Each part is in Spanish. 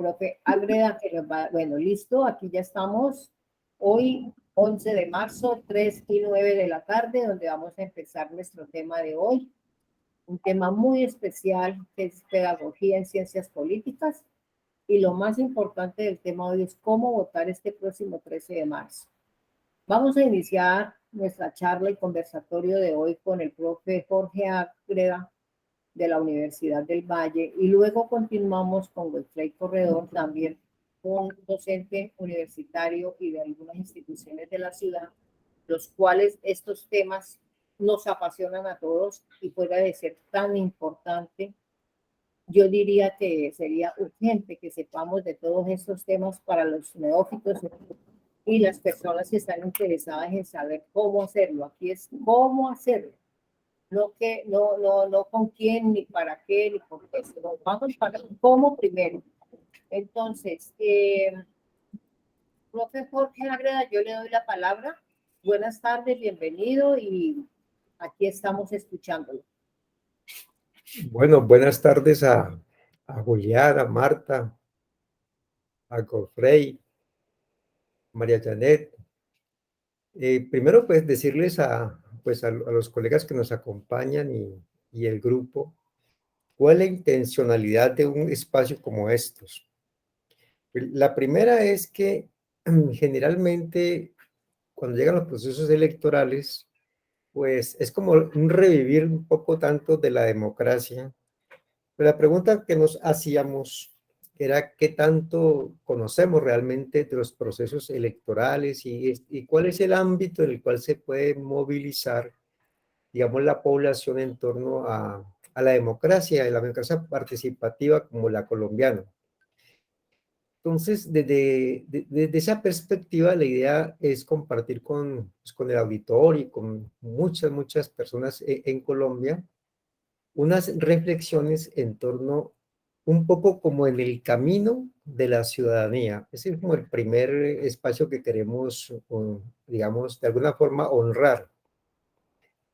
profe Ágreda, que nos va, bueno, listo, aquí ya estamos, hoy 11 de marzo, 3:09 de la tarde, donde vamos a empezar nuestro tema de hoy, un tema muy especial que es pedagogía en ciencias políticas, y lo más importante del tema de hoy es cómo votar este próximo 13 de marzo. Vamos a iniciar nuestra charla y conversatorio de hoy con el profe Jorge Ágreda de la Universidad del Valle y luego continuamos con Godfrey Corredor, también un docente universitario y de algunas instituciones de la ciudad, los cuales estos temas nos apasionan a todos y fuera de ser tan importante, yo diría que sería urgente que sepamos de todos estos temas para los neófitos y las personas que están interesadas en saber cómo hacerlo. Aquí es cómo hacerlo. No con quién, ni para qué, ni por qué, sino vamos para cómo primero. Entonces, profe Jorge Ágreda, yo le doy la palabra. Buenas tardes, bienvenido y aquí estamos escuchándolo. Bueno, buenas tardes a Julián, a Marta, a Godfrey, María Janet. Primero, pues decirles a los colegas que nos acompañan y el grupo, cuál es la intencionalidad de un espacio como estos. La primera es que generalmente cuando llegan los procesos electorales, pues es como un revivir un poco tanto de la democracia. Pero la pregunta que nos hacíamos era qué tanto conocemos realmente de los procesos electorales y cuál es el ámbito en el cual se puede movilizar, digamos, la población en torno a la democracia participativa como la colombiana. Entonces, desde esa perspectiva, la idea es compartir con el auditorio y con muchas personas en Colombia unas reflexiones en torno un poco como en el camino de la ciudadanía. Ese es como el primer espacio que queremos, digamos, de alguna forma honrar.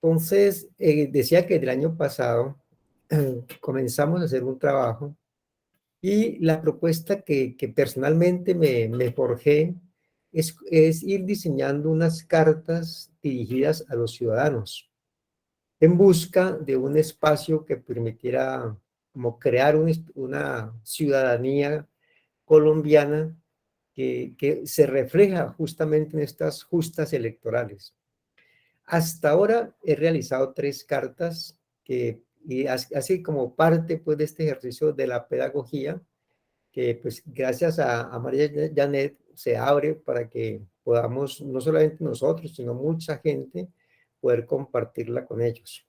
Entonces, decía que el año pasado comenzamos a hacer un trabajo y la propuesta que personalmente me forjé es ir diseñando unas cartas dirigidas a los ciudadanos en busca de un espacio que permitiera como crear una ciudadanía colombiana que se refleja justamente en estas justas electorales. Hasta ahora he realizado 3 cartas y así como parte pues, de este ejercicio de la pedagogía, que pues gracias a María Janet se abre para que podamos, no solamente nosotros, sino mucha gente, poder compartirla con ellos.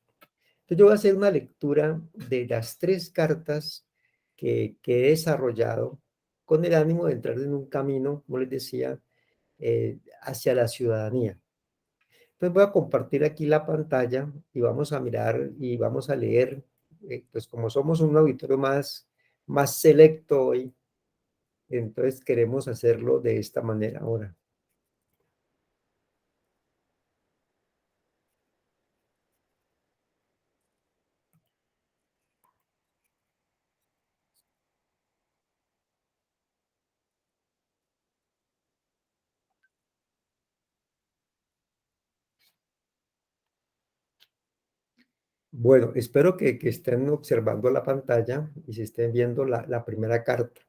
Entonces yo voy a hacer una lectura de las 3 cartas que he desarrollado con el ánimo de entrar en un camino, como les decía, hacia la ciudadanía. Entonces voy a compartir aquí la pantalla y vamos a mirar y vamos a leer, pues como somos un auditorio más selecto hoy, entonces queremos hacerlo de esta manera ahora. Bueno, espero que estén observando la pantalla y se estén viendo la primera carta.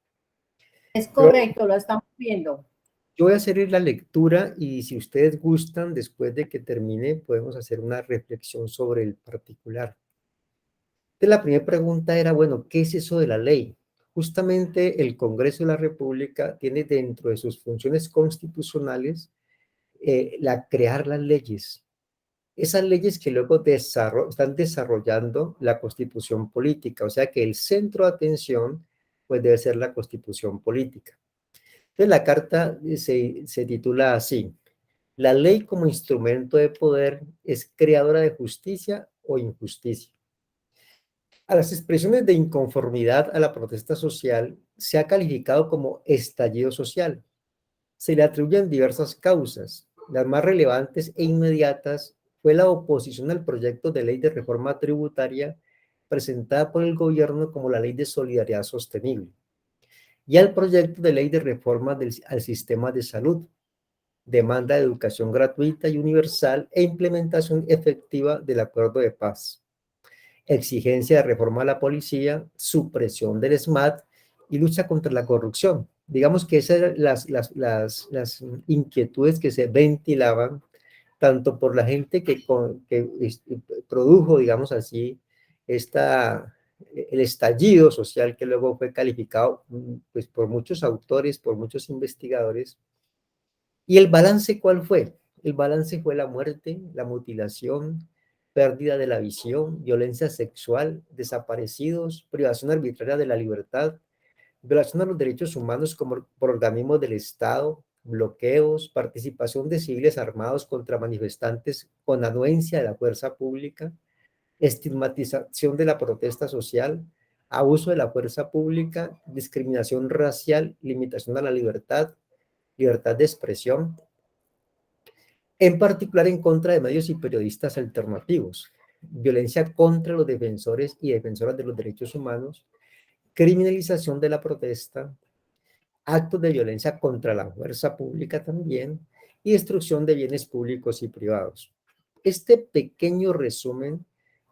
Es correcto, lo estamos viendo. Yo voy a hacer la lectura y si ustedes gustan, después de que termine, podemos hacer una reflexión sobre el particular. Entonces, la primera pregunta era, bueno, ¿qué es eso de la ley? Justamente el Congreso de la República tiene dentro de sus funciones constitucionales crear las leyes. Esas leyes que luego están desarrollando la constitución política, o sea que el centro de atención pues debe ser la constitución política. Entonces la carta se titula así: la ley como instrumento de poder es creadora de justicia o injusticia. A las expresiones de inconformidad a la protesta social se ha calificado como estallido social. Se le atribuyen diversas causas. Las más relevantes e inmediatas fue la oposición al proyecto de ley de reforma tributaria presentada por el gobierno como la Ley de Solidaridad Sostenible. y al proyecto de ley de reforma al sistema de salud, demanda de educación gratuita y universal e implementación efectiva del acuerdo de paz, exigencia de reforma a la policía, supresión del SMAT y lucha contra la corrupción. Digamos que esas eran las inquietudes que se ventilaban tanto por la gente que produjo, digamos así, el estallido social que luego fue calificado pues, por muchos autores, por muchos investigadores. ¿Y el balance cuál fue? El balance fue la muerte, la mutilación, pérdida de la visión, violencia sexual, desaparecidos, privación arbitraria de la libertad, violación a los derechos humanos como por organismos del Estado, bloqueos, participación de civiles armados contra manifestantes con anuencia de la fuerza pública, estigmatización de la protesta social, abuso de la fuerza pública, discriminación racial, limitación a la libertad, libertad de expresión, en particular en contra de medios y periodistas alternativos, violencia contra los defensores y defensoras de los derechos humanos, criminalización de la protesta, actos de violencia contra la fuerza pública también, y destrucción de bienes públicos y privados. Este pequeño resumen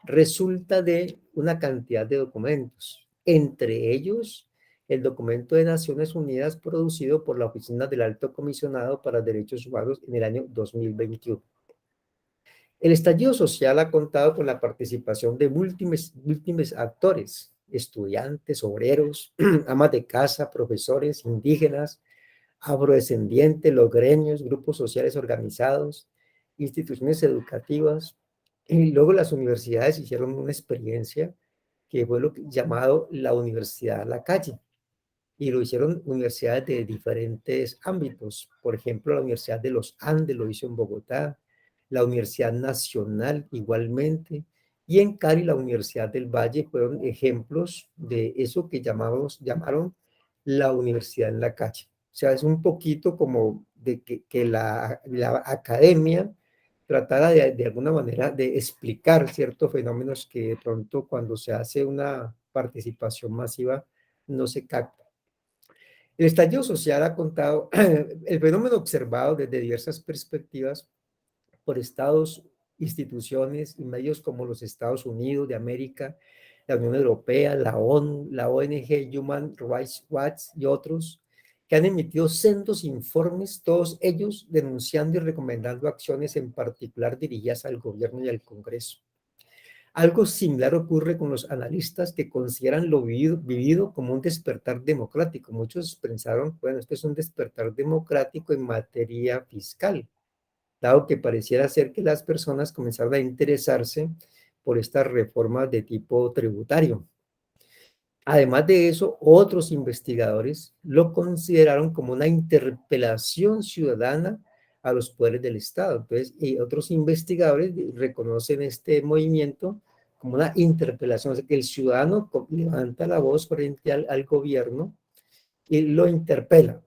resulta de una cantidad de documentos, entre ellos el documento de Naciones Unidas producido por la Oficina del Alto Comisionado para Derechos Humanos en el año 2021. El estallido social ha contado con la participación de múltiples actores, estudiantes, obreros, amas de casa, profesores, indígenas, afrodescendientes, los gremios, grupos sociales organizados, instituciones educativas, y luego las universidades hicieron una experiencia que fue lo llamado la Universidad a la Calle, y lo hicieron universidades de diferentes ámbitos. Por ejemplo, la Universidad de los Andes lo hizo en Bogotá, la Universidad Nacional igualmente, y en Cali la Universidad del Valle fueron ejemplos de eso que llamaron la universidad en la calle. O sea, es un poquito como de que la academia tratara de alguna manera de explicar ciertos fenómenos que de pronto cuando se hace una participación masiva no se capta. El estallido social ha contado el fenómeno observado desde diversas perspectivas por estados, instituciones y medios como los Estados Unidos de América, la Unión Europea, la ONU, la ONG Human Rights Watch y otros, que han emitido sendos informes, todos ellos denunciando y recomendando acciones en particular dirigidas al gobierno y al Congreso. Algo similar ocurre con los analistas que consideran lo vivido como un despertar democrático. Muchos pensaron, bueno, esto es un despertar democrático en materia fiscal, dado que pareciera ser que las personas comenzaron a interesarse por estas reformas de tipo tributario. Además de eso, otros investigadores lo consideraron como una interpelación ciudadana a los poderes del Estado. Entonces, y otros investigadores reconocen este movimiento como una interpelación, o sea, que el ciudadano levanta la voz frente al gobierno y lo interpela.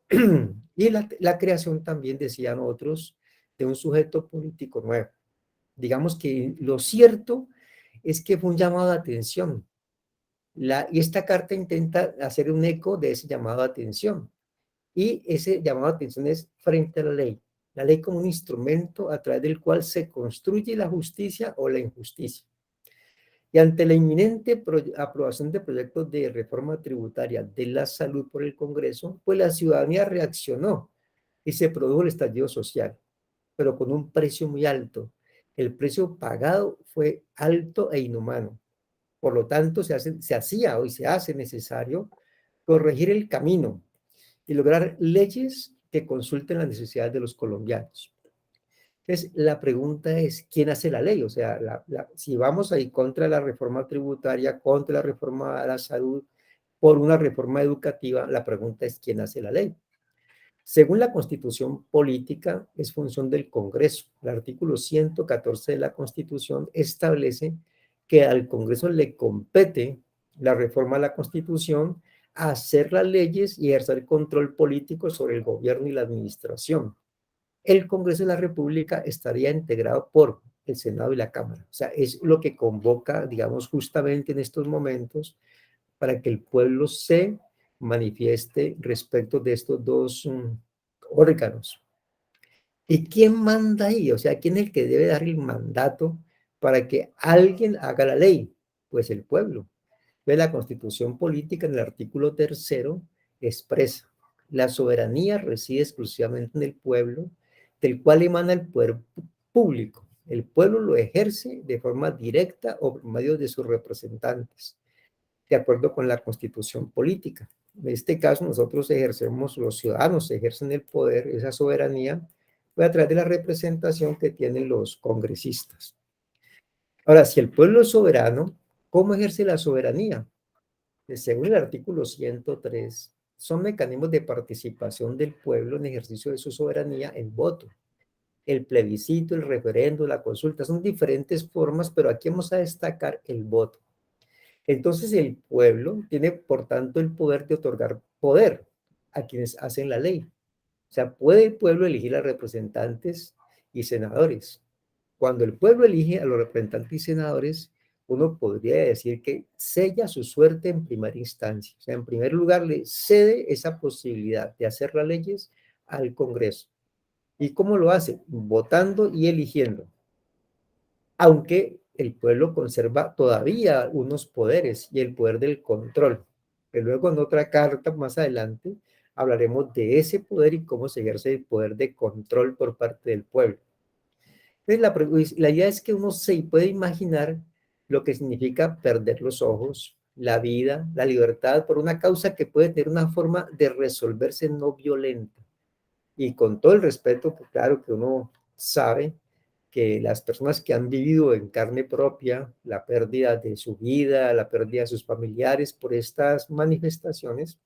Y la creación también, decían otros, de un sujeto político nuevo. Digamos que lo cierto es que fue un llamado de atención. Y esta carta intenta hacer un eco de ese llamado de atención. Y ese llamado de atención es frente a la ley. La ley como un instrumento a través del cual se construye la justicia o la injusticia. Y ante la inminente aprobación de proyectos de reforma tributaria de la salud por el Congreso, pues la ciudadanía reaccionó y se produjo el estallido social, pero con un precio muy alto. El precio pagado fue alto e inhumano. Por lo tanto, se hacía hoy se hace necesario corregir el camino y lograr leyes que consulten las necesidades de los colombianos. Entonces, la pregunta es, ¿quién hace la ley? O sea, si vamos ahí contra la reforma tributaria, contra la reforma a la salud, por una reforma educativa, la pregunta es, ¿quién hace la ley? Según la Constitución política, es función del Congreso. El artículo 114 de la Constitución establece que al Congreso le compete la reforma a la Constitución, hacer las leyes y ejercer control político sobre el gobierno y la administración. El Congreso de la República estaría integrado por el Senado y la Cámara. O sea, es lo que convoca, digamos, justamente en estos momentos para que el pueblo se manifieste respecto de estos dos órganos. ¿Y quién manda ahí? O sea, ¿quién es el que debe dar el mandato para que alguien haga la ley? Pues el pueblo. Ve la Constitución Política en el artículo 3º expresa: la soberanía reside exclusivamente en el pueblo, del cual emana el poder público. El pueblo lo ejerce de forma directa o por medio de sus representantes, de acuerdo con la Constitución Política. En este caso, nosotros ejercemos, los ciudadanos ejercen el poder, esa soberanía, a través de la representación que tienen los congresistas. Ahora, si el pueblo es soberano, ¿cómo ejerce la soberanía? Según el artículo 103, son mecanismos de participación del pueblo en ejercicio de su soberanía: el voto, el plebiscito, el referendo, la consulta. Son diferentes formas, pero aquí vamos a destacar el voto. Entonces el pueblo tiene, por tanto, el poder de otorgar poder a quienes hacen la ley. O sea, puede el pueblo elegir a representantes y senadores. Cuando el pueblo elige a los representantes y senadores, uno podría decir que sella su suerte en primera instancia. O sea, en primer lugar, le cede esa posibilidad de hacer las leyes al Congreso. ¿Y cómo lo hace? Votando y eligiendo. Aunque el pueblo conserva todavía unos poderes y el poder del control, que luego en otra carta más adelante hablaremos de ese poder y cómo se ejerce el poder de control por parte del pueblo. Entonces, la idea es que uno se puede imaginar lo que significa perder los ojos, la vida, la libertad por una causa que puede tener una forma de resolverse no violenta. Y con todo el respeto, pues claro que uno sabe que las personas que han vivido en carne propia la pérdida de su vida, la pérdida de sus familiares por estas manifestaciones,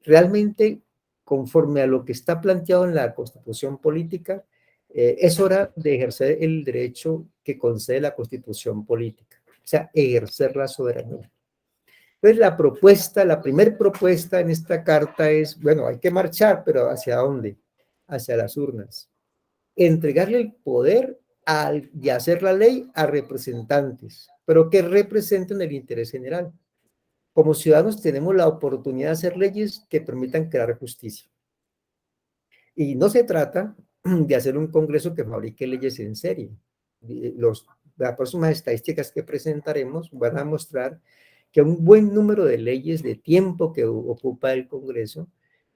realmente, conforme a lo que está planteado en la Constitución Política, es hora de ejercer el derecho que concede la Constitución Política, o sea, ejercer la soberanía. Entonces, la primera propuesta en esta carta es, bueno, hay que marchar, pero ¿hacia dónde? Hacia las urnas. Entregarle el poder de hacer la ley a representantes, pero que representen el interés general. Como ciudadanos tenemos la oportunidad de hacer leyes que permitan crear justicia. Y no se trata de hacer un congreso que fabrique leyes en serie. Las próximas estadísticas que presentaremos van a mostrar que un buen número de leyes de tiempo que ocupa el Congreso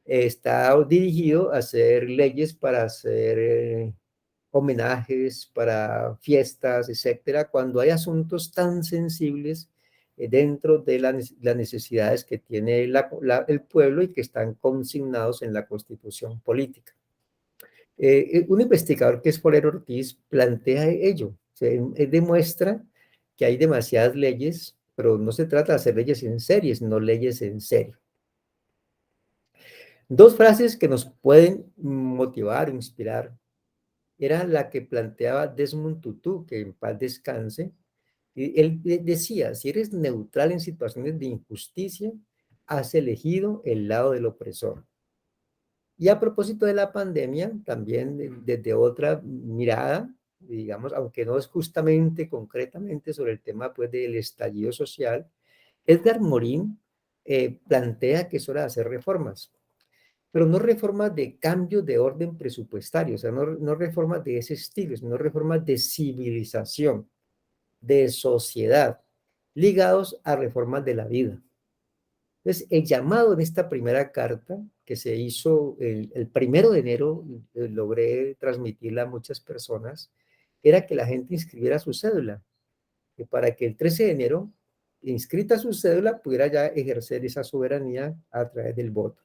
está dirigido a hacer leyes para hacer homenajes, para fiestas, etcétera, cuando hay asuntos tan sensibles dentro de las necesidades que tiene el pueblo y que están consignados en la Constitución Política. Un investigador que es Forero Ortiz plantea ello, o sea, él demuestra que hay demasiadas leyes, pero no se trata de hacer leyes en serie, sino leyes en serie. Dos frases que nos pueden motivar, inspirar, era la que planteaba Desmond Tutu, que en paz descanse. Y él decía: si eres neutral en situaciones de injusticia, has elegido el lado del opresor. Y a propósito de la pandemia, también desde otra mirada, digamos, aunque no es justamente concretamente sobre el tema pues, del estallido social, Edgar Morin plantea que es hora de hacer reformas, pero no reformas de cambio de orden presupuestario, o sea, no reformas de ese estilo, sino reformas de civilización, de sociedad, ligados a reformas de la vida. Entonces, el llamado en esta primera carta, que se hizo el 1 de enero, logré transmitirla a muchas personas, era que la gente inscribiera su cédula, que para que el 13 de enero, inscrita su cédula, pudiera ya ejercer esa soberanía a través del voto.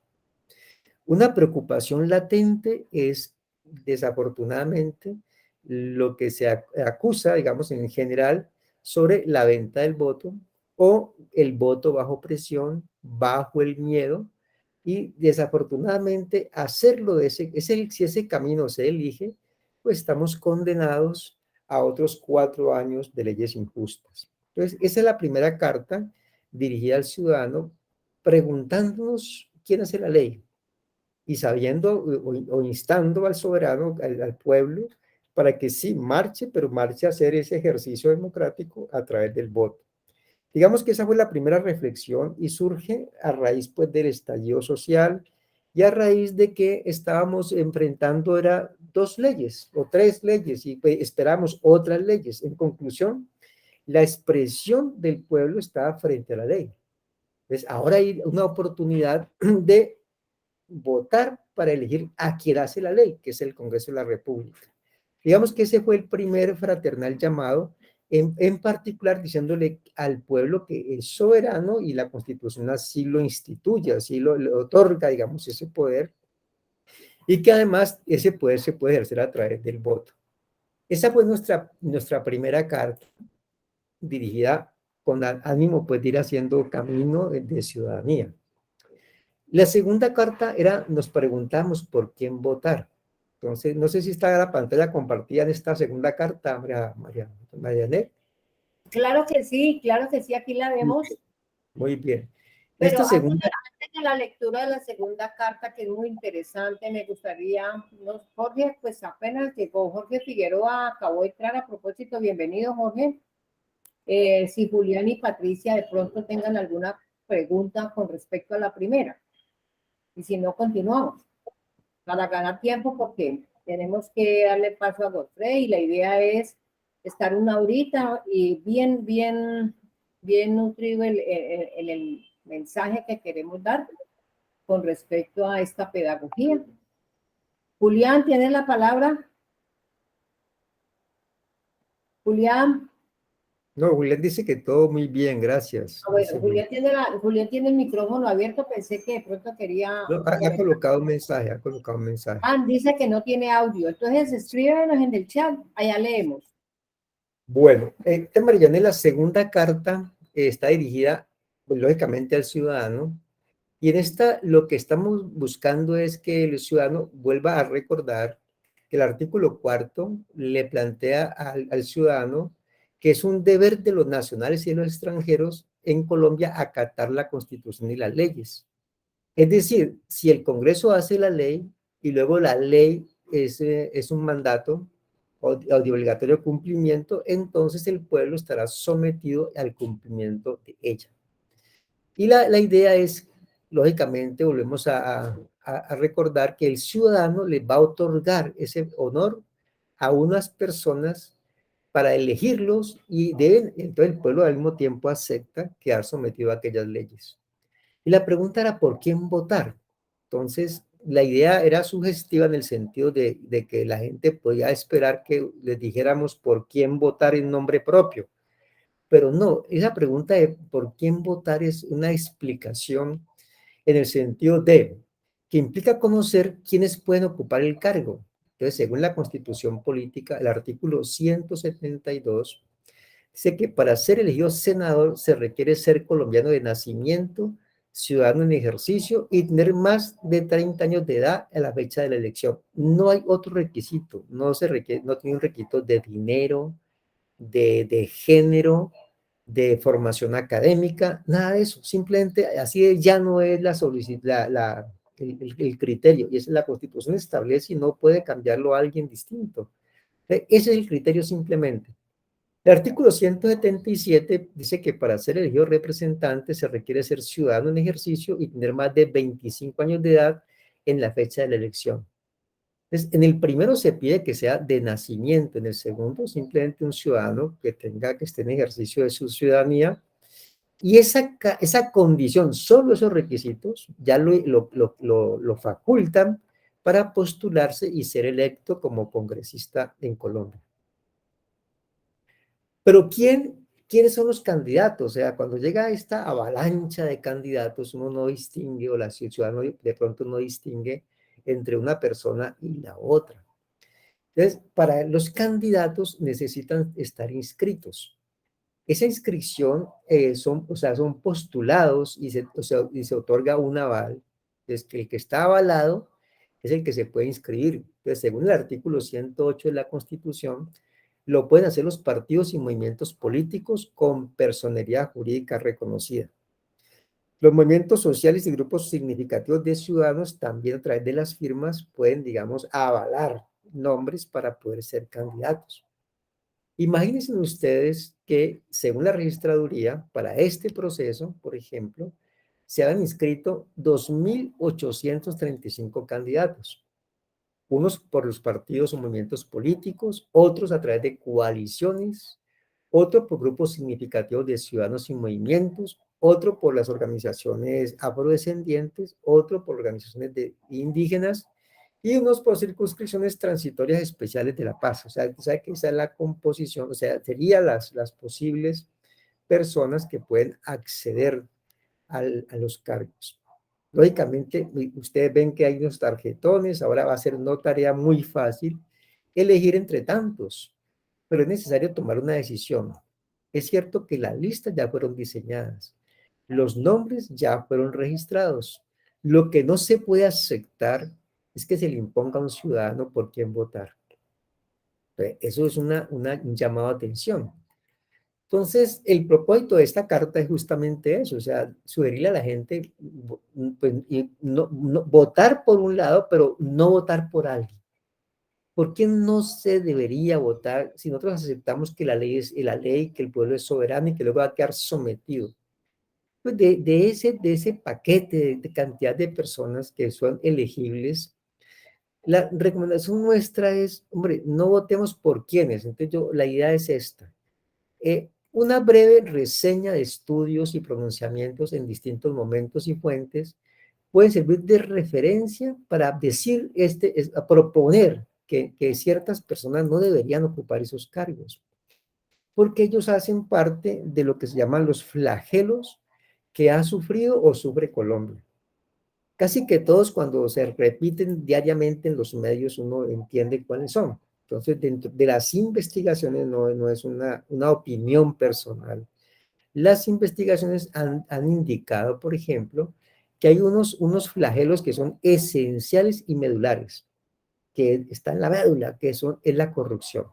Una preocupación latente es, desafortunadamente, lo que se acusa, digamos, en general, sobre la venta del voto o el voto bajo presión, bajo el miedo, y desafortunadamente hacerlo si ese camino se elige, pues estamos condenados a otros 4 años de leyes injustas. Entonces, esa es la primera carta dirigida al ciudadano, preguntándonos quién hace la ley, y sabiendo o instando al soberano, al pueblo, para que sí marche, pero marche a hacer ese ejercicio democrático a través del voto. Digamos que esa fue la primera reflexión y surge a raíz pues del estallido social y a raíz de que estábamos enfrentando era dos leyes o tres leyes y pues, esperamos otras leyes. En conclusión, la expresión del pueblo estaba frente a la ley. Entonces, ahora hay una oportunidad de votar para elegir a quien hace la ley, que es el Congreso de la República. Digamos que ese fue el primer fraternal llamado, en particular diciéndole al pueblo que es soberano y la Constitución así lo instituye, así lo otorga, digamos, ese poder, y que además ese poder se puede ejercer a través del voto. Esa fue nuestra primera carta dirigida con ánimo pues, de ir haciendo camino de ciudadanía. La segunda carta era, nos preguntamos por quién votar. Entonces, no sé si está la pantalla compartida en esta segunda carta, Marianet. Claro que sí, aquí la vemos. Muy bien. Pero Esta segunda, antes de la lectura de la segunda carta, que es muy interesante, me gustaría, ¿no? Jorge, pues apenas llegó Jorge Figueroa, acabó de entrar a propósito, bienvenido Jorge. Si Julián y Patricia de pronto tengan alguna pregunta con respecto a la primera, y si no, continuamos para ganar tiempo porque tenemos que darle paso a Godfrey y la idea es estar una horita y bien nutrido el mensaje que queremos dar con respecto a esta pedagogía. Julián, ¿tienes la palabra? Julián. no, Julián dice que todo muy bien, gracias. Bueno, Julián tiene el micrófono abierto, pensé que de pronto quería... No, ha colocado un mensaje, ha colocado un mensaje. Ah, dice que no tiene audio, entonces escríbenos en el chat, allá leemos. Bueno, Mariana, la segunda carta está dirigida, pues, lógicamente al ciudadano, y en esta lo que estamos buscando es que el ciudadano vuelva a recordar que el artículo cuarto le plantea al ciudadano que es un deber de los nacionales y de los extranjeros en Colombia acatar la Constitución y las leyes. Es decir, si el Congreso hace la ley y luego la ley es un mandato o de obligatorio cumplimiento, entonces el pueblo estará sometido al cumplimiento de ella. Y la idea es, lógicamente, volvemos a recordar que el ciudadano le va a otorgar ese honor a unas personas para elegirlos y deben, entonces el pueblo al mismo tiempo acepta quedar sometido a aquellas leyes. Y la pregunta era por quién votar. Entonces, la idea era sugestiva en el sentido de que la gente podía esperar que les dijéramos por quién votar en nombre propio. Pero no, esa pregunta de por quién votar es una explicación en el sentido de que implica conocer quiénes pueden ocupar el cargo. Entonces, según la Constitución Política, el artículo 172 dice que para ser elegido senador se requiere ser colombiano de nacimiento, ciudadano en ejercicio y tener más de 30 años de edad a la fecha de la elección. No hay otro requisito, no se requiere, no tiene un requisito de dinero, de género, de formación académica, nada de eso. Simplemente así ya no es la solicitud, el criterio, y esa es la Constitución establece y no puede cambiarlo a alguien distinto. Ese es el criterio simplemente. El artículo 177 dice que para ser elegido representante se requiere ser ciudadano en ejercicio y tener más de 25 años de edad en la fecha de la elección. Entonces, en el primero se pide que sea de nacimiento, en el segundo simplemente un ciudadano que esté en ejercicio de su ciudadanía, y esa condición, solo esos requisitos, ya lo facultan para postularse y ser electo como congresista en Colombia. Pero ¿quiénes son los candidatos? O sea, cuando llega esta avalancha de candidatos, uno no distingue, o la ciudadano de pronto no distingue entre una persona y la otra. Entonces, para los candidatos necesitan estar inscritos. Esa inscripción son postulados y se otorga un aval. Entonces, que el que está avalado es el que se puede inscribir. Entonces, según el artículo 108 de la Constitución, lo pueden hacer los partidos y movimientos políticos con personería jurídica reconocida. Los movimientos sociales y grupos significativos de ciudadanos también a través de las firmas pueden, digamos, avalar nombres para poder ser candidatos. Imagínense ustedes que, según la registraduría, para este proceso, por ejemplo, se han inscrito 2.835 candidatos, unos por los partidos o movimientos políticos, otros a través de coaliciones, otro por grupos significativos de ciudadanos y movimientos, otro por las organizaciones afrodescendientes, otro por organizaciones de indígenas y unos por circunscripciones transitorias especiales de la paz. O sea que esa es la composición, o sea, serían las posibles personas que pueden acceder a los cargos. Lógicamente, ustedes ven que hay unos tarjetones, ahora va a ser una tarea muy fácil elegir entre tantos, pero es necesario tomar una decisión. Es cierto que las listas ya fueron diseñadas, los nombres ya fueron registrados. Lo que no se puede aceptar es que se le imponga a un ciudadano por quién votar. Eso es un llamado a atención. Entonces, el propósito de esta carta es justamente eso, o sea, sugerirle a la gente pues, votar por un lado, pero no votar por alguien. ¿Por qué no se debería votar si nosotros aceptamos que la ley es la ley, que el pueblo es soberano y que luego va a quedar sometido? Pues de ese paquete de cantidad de personas que son elegibles, la recomendación nuestra es, hombre, no votemos por quiénes. Entonces, la idea es esta. Una breve reseña de estudios y pronunciamientos en distintos momentos y fuentes puede servir de referencia para decir, a proponer que ciertas personas no deberían ocupar esos cargos, porque ellos hacen parte de lo que se llaman los flagelos que ha sufrido o sufre Colombia. Casi que todos cuando se repiten diariamente en los medios uno entiende cuáles son. Entonces, dentro de las investigaciones no es una opinión personal. Las investigaciones han indicado, por ejemplo, que hay unos flagelos que son esenciales y medulares, que están en la médula, es la corrupción.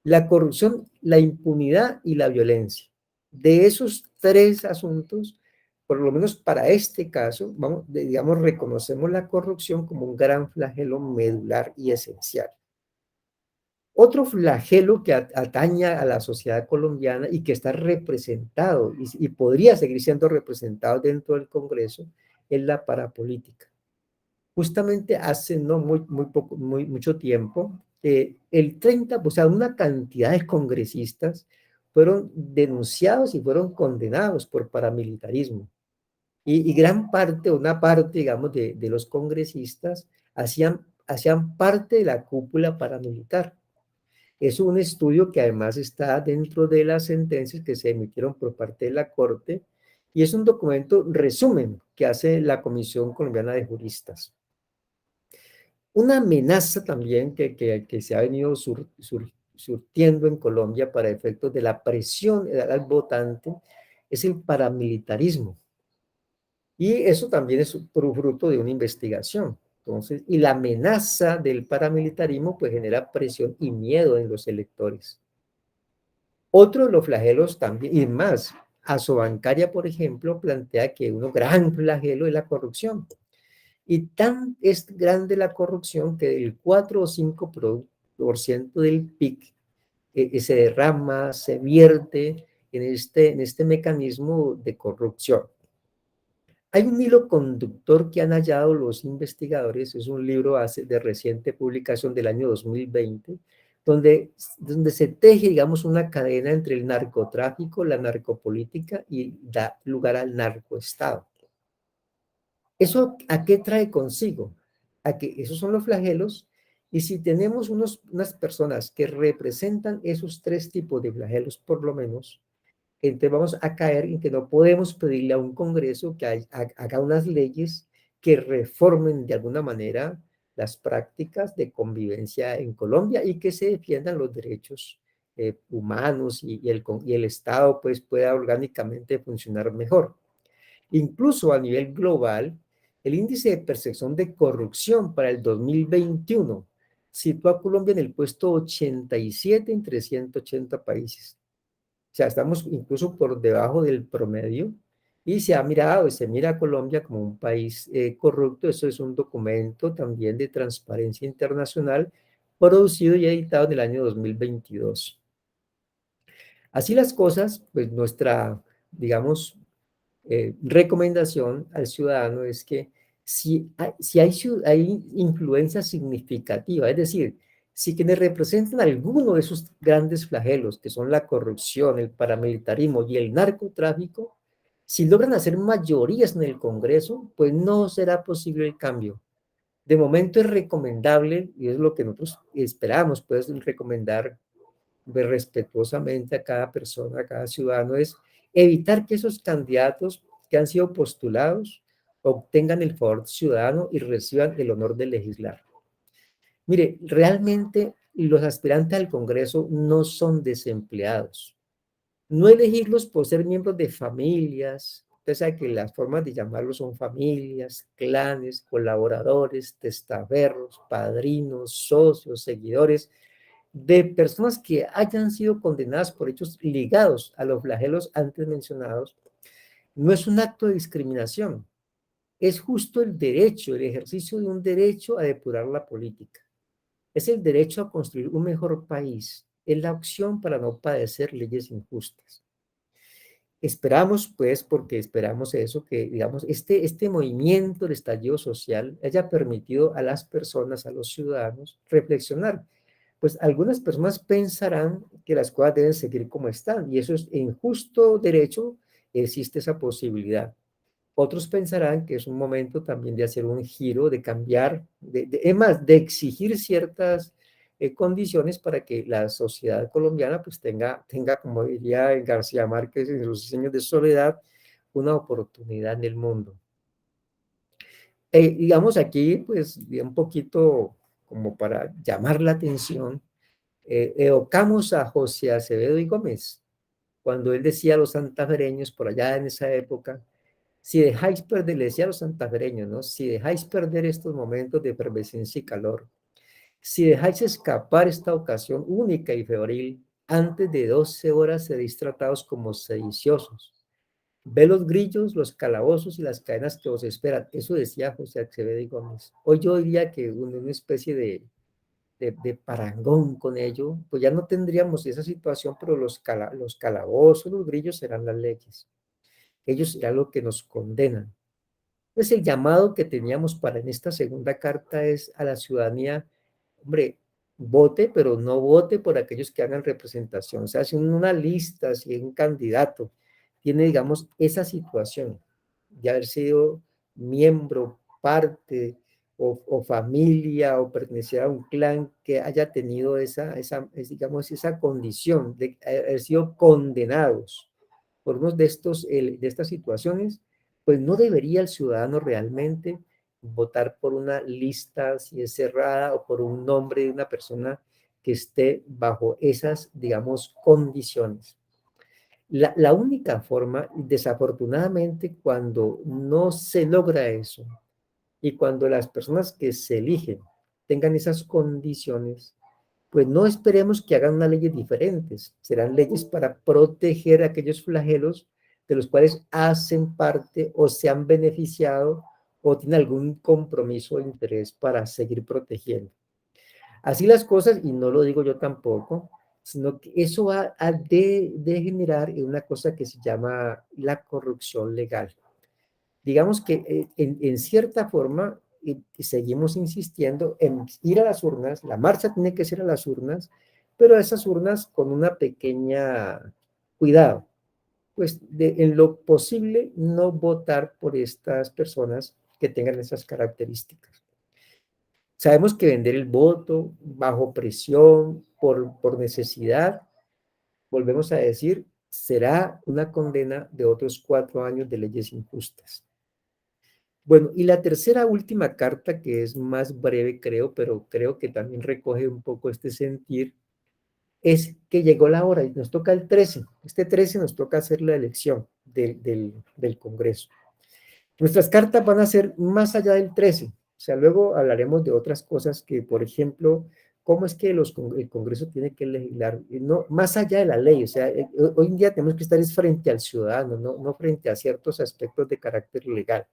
La corrupción, la impunidad y la violencia. De esos tres asuntos, por lo menos para este caso, digamos, reconocemos la corrupción como un gran flagelo medular y esencial. Otro flagelo que atañe a la sociedad colombiana y que está representado y podría seguir siendo representado dentro del Congreso es la parapolítica. Justamente hace no mucho tiempo, el 30, o sea, una cantidad de congresistas fueron denunciados y fueron condenados por paramilitarismo. Y gran parte, una parte, digamos, de los congresistas hacían parte de la cúpula paramilitar. Es un estudio que además está dentro de las sentencias que se emitieron por parte de la Corte y es un documento resumen que hace la Comisión Colombiana de Juristas. Una amenaza también que se ha venido surtiendo en Colombia para efectos de la presión al votante es el paramilitarismo. Y eso también es fruto de una investigación. Entonces, y la amenaza del paramilitarismo pues genera presión y miedo en los electores. Otro de los flagelos también, y más, Asobancaria, por ejemplo, plantea que un gran flagelo es la corrupción. Y tan es grande la corrupción que el 4 o 5% del PIB se derrama, se vierte en este mecanismo de corrupción. Hay un hilo conductor que han hallado los investigadores, es un libro de reciente publicación del año 2020, donde se teje, digamos, una cadena entre el narcotráfico, la narcopolítica y da lugar al narcoestado. ¿Eso a qué trae consigo? A que esos son los flagelos, y si tenemos unas personas que representan esos tres tipos de flagelos, por lo menos, entonces vamos a caer en que no podemos pedirle a un Congreso que haga unas leyes que reformen de alguna manera las prácticas de convivencia en Colombia y que se defiendan los derechos humanos y el Estado pues pueda orgánicamente funcionar mejor. Incluso a nivel global, el índice de percepción de corrupción para el 2021 situó a Colombia en el puesto 87 entre 180 países. O sea, estamos incluso por debajo del promedio y se ha mirado y se mira a Colombia como un país corrupto. Eso es un documento también de Transparencia Internacional producido y editado en el año 2022. Así las cosas, pues nuestra, digamos, recomendación al ciudadano es que si hay influencia significativa, es decir, si quienes representan alguno de esos grandes flagelos, que son la corrupción, el paramilitarismo y el narcotráfico, si logran hacer mayorías en el Congreso, pues no será posible el cambio. De momento es recomendable, y es lo que nosotros esperamos, pues recomendar respetuosamente a cada persona, a cada ciudadano, es evitar que esos candidatos que han sido postulados obtengan el favor ciudadano y reciban el honor de legislar. Mire, realmente los aspirantes al Congreso no son desempleados. No elegirlos por ser miembros de familias, usted sabe que las formas de llamarlos son familias, clanes, colaboradores, testaferros, padrinos, socios, seguidores, de personas que hayan sido condenadas por hechos ligados a los flagelos antes mencionados, no es un acto de discriminación, es justo el derecho, el ejercicio de un derecho a depurar la política. Es el derecho a construir un mejor país, es la opción para no padecer leyes injustas. Esperamos, pues, porque esperamos eso, que, digamos, este movimiento, el estallido social, haya permitido a las personas, a los ciudadanos, reflexionar. Pues algunas personas pensarán que las cosas deben seguir como están, y eso es en justo derecho, existe esa posibilidad. Otros pensarán que es un momento también de hacer un giro, de cambiar, es más, de exigir ciertas condiciones para que la sociedad colombiana pues tenga, como diría García Márquez en sus diseños de soledad, una oportunidad en el mundo. Digamos aquí, pues, un poquito como para llamar la atención, evocamos a José Acevedo y Gómez, cuando él decía a los santafereños, por allá en esa época, si dejáis perder, le decía a los santafereños, ¿no? Si dejáis perder estos momentos de efervescencia y calor, si dejáis escapar esta ocasión única y febril, antes de 12 horas seréis tratados como sediciosos. Ve los grillos, los calabozos y las cadenas que os esperan. Eso decía José Acevedo y Gómez. Hoy yo diría que una especie de parangón con ello, pues ya no tendríamos esa situación, pero los calabozos, los grillos serán las leyes. Ellos serán lo que nos condenan. Pues el llamado que teníamos para en esta segunda carta es a la ciudadanía, hombre, vote, pero no vote por aquellos que hagan representación. O sea, si una lista, si un candidato tiene, digamos, esa situación de haber sido miembro, parte o familia o pertenecer a un clan que haya tenido digamos, esa condición de haber sido condenados por uno de estas situaciones, pues no debería el ciudadano realmente votar por una lista si es cerrada o por un nombre de una persona que esté bajo esas, digamos, condiciones. La única forma, desafortunadamente, cuando no se logra eso y cuando las personas que se eligen tengan esas condiciones, pues no esperemos que hagan unas leyes diferentes, serán leyes para proteger aquellos flagelos de los cuales hacen parte o se han beneficiado o tienen algún compromiso o interés para seguir protegiendo. Así las cosas, y no lo digo yo tampoco, sino que eso va a degenerar en una cosa que se llama la corrupción legal. Digamos que en cierta forma seguimos insistiendo en ir a las urnas, la marcha tiene que ser a las urnas, pero a esas urnas con una pequeña cuidado, pues en lo posible no votar por estas personas que tengan esas características. Sabemos que vender el voto bajo presión, por necesidad, volvemos a decir, será una condena de otros 4 años de leyes injustas. Bueno, y la tercera última carta, que es más breve, creo, pero creo que también recoge un poco este sentir, es que llegó la hora y nos toca el 13. Este 13 nos toca hacer la elección del Congreso. Nuestras cartas van a ser más allá del 13. O sea, luego hablaremos de otras cosas que, por ejemplo, cómo es que el Congreso tiene que legislar, no, más allá de la ley. O sea, hoy en día tenemos que estar frente al ciudadano, no frente a ciertos aspectos de carácter legal.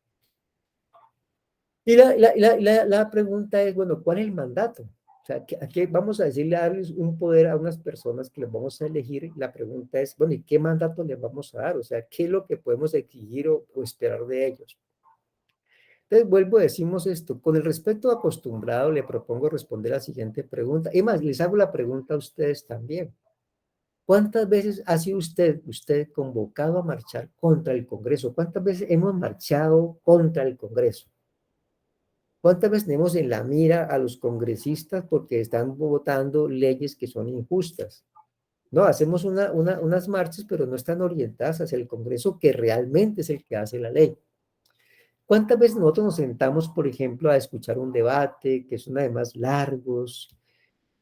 Y la pregunta es, bueno, ¿cuál es el mandato? O sea, aquí vamos a decirle, a darles un poder a unas personas que les vamos a elegir. La pregunta es, bueno, ¿y qué mandato les vamos a dar? O sea, ¿qué es lo que podemos exigir o esperar de ellos? Entonces, vuelvo, decimos esto, con el respeto acostumbrado, le propongo responder la siguiente pregunta. Y más, les hago la pregunta a ustedes también. ¿Cuántas veces ha sido usted convocado a marchar contra el Congreso? ¿Cuántas veces hemos marchado contra el Congreso? ¿Cuántas veces tenemos en la mira a los congresistas porque están votando leyes que son injustas? No, hacemos unas marchas, pero no están orientadas hacia el Congreso, que realmente es el que hace la ley. ¿Cuántas veces nosotros nos sentamos, por ejemplo, a escuchar un debate, que son además largos,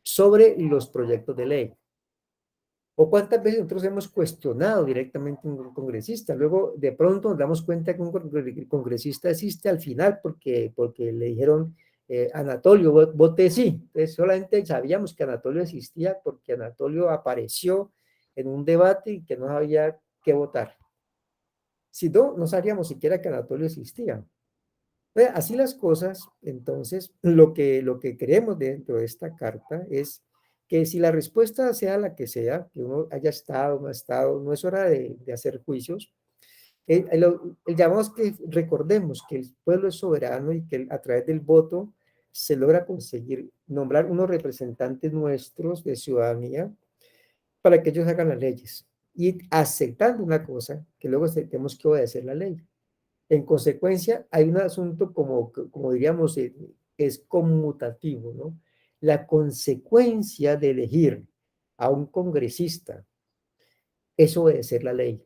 sobre los proyectos de ley? ¿O cuántas veces nosotros hemos cuestionado directamente a un congresista? Luego, de pronto nos damos cuenta que un congresista existe al final porque le dijeron, Anatolio, vote sí. Entonces, solamente sabíamos que Anatolio existía porque Anatolio apareció en un debate y que no sabía qué votar. Si no, no sabíamos siquiera que Anatolio existía. Así las cosas, entonces, lo que creemos dentro de esta carta es que si la respuesta sea la que sea, que uno haya estado, no ha estado, no es hora de hacer juicios. El llamado es que recordemos que el pueblo es soberano y que a través del voto se logra conseguir nombrar unos representantes nuestros de ciudadanía para que ellos hagan las leyes. Y aceptando una cosa, que luego tenemos que obedecer la ley. En consecuencia, hay un asunto como diríamos, es conmutativo, ¿no? La consecuencia de elegir a un congresista es obedecer la ley.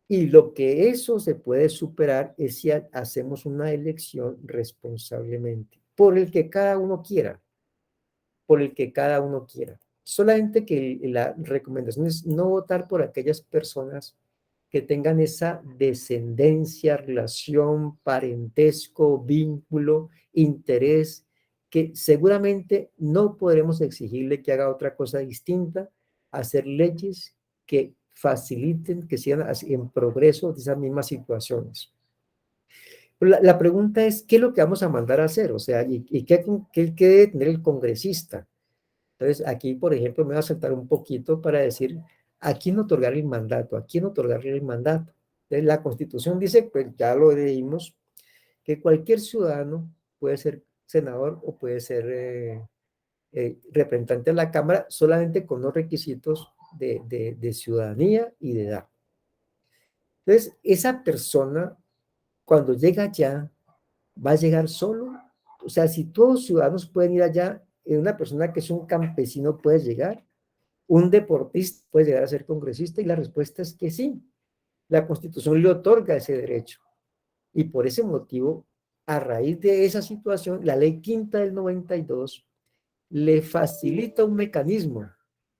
Y lo que eso se puede superar es si hacemos una elección responsablemente, por el que cada uno quiera, por el que cada uno quiera. Solamente que la recomendación es no votar por aquellas personas que tengan esa descendencia, relación, parentesco, vínculo, interés, que seguramente no podremos exigirle que haga otra cosa distinta, hacer leyes que faciliten, que sigan en progreso de esas mismas situaciones. La pregunta es, ¿qué es lo que vamos a mandar a hacer? O sea, ¿y qué debe tener el congresista? Entonces, aquí, por ejemplo, me voy a saltar un poquito para decir a quién otorgar el mandato, a quién otorgarle el mandato. Entonces, la Constitución dice, pues ya lo leímos, que cualquier ciudadano puede ser senador o puede ser representante de la Cámara solamente con los requisitos de ciudadanía y de edad. Entonces, esa persona, cuando llega allá, va a llegar solo. O sea, si todos los ciudadanos pueden ir allá, una persona que es un campesino puede llegar, un deportista puede llegar a ser congresista, y la respuesta es que sí. La Constitución le otorga ese derecho. Y por ese motivo, a raíz de esa situación, la Ley Quinta del 92 le facilita un mecanismo.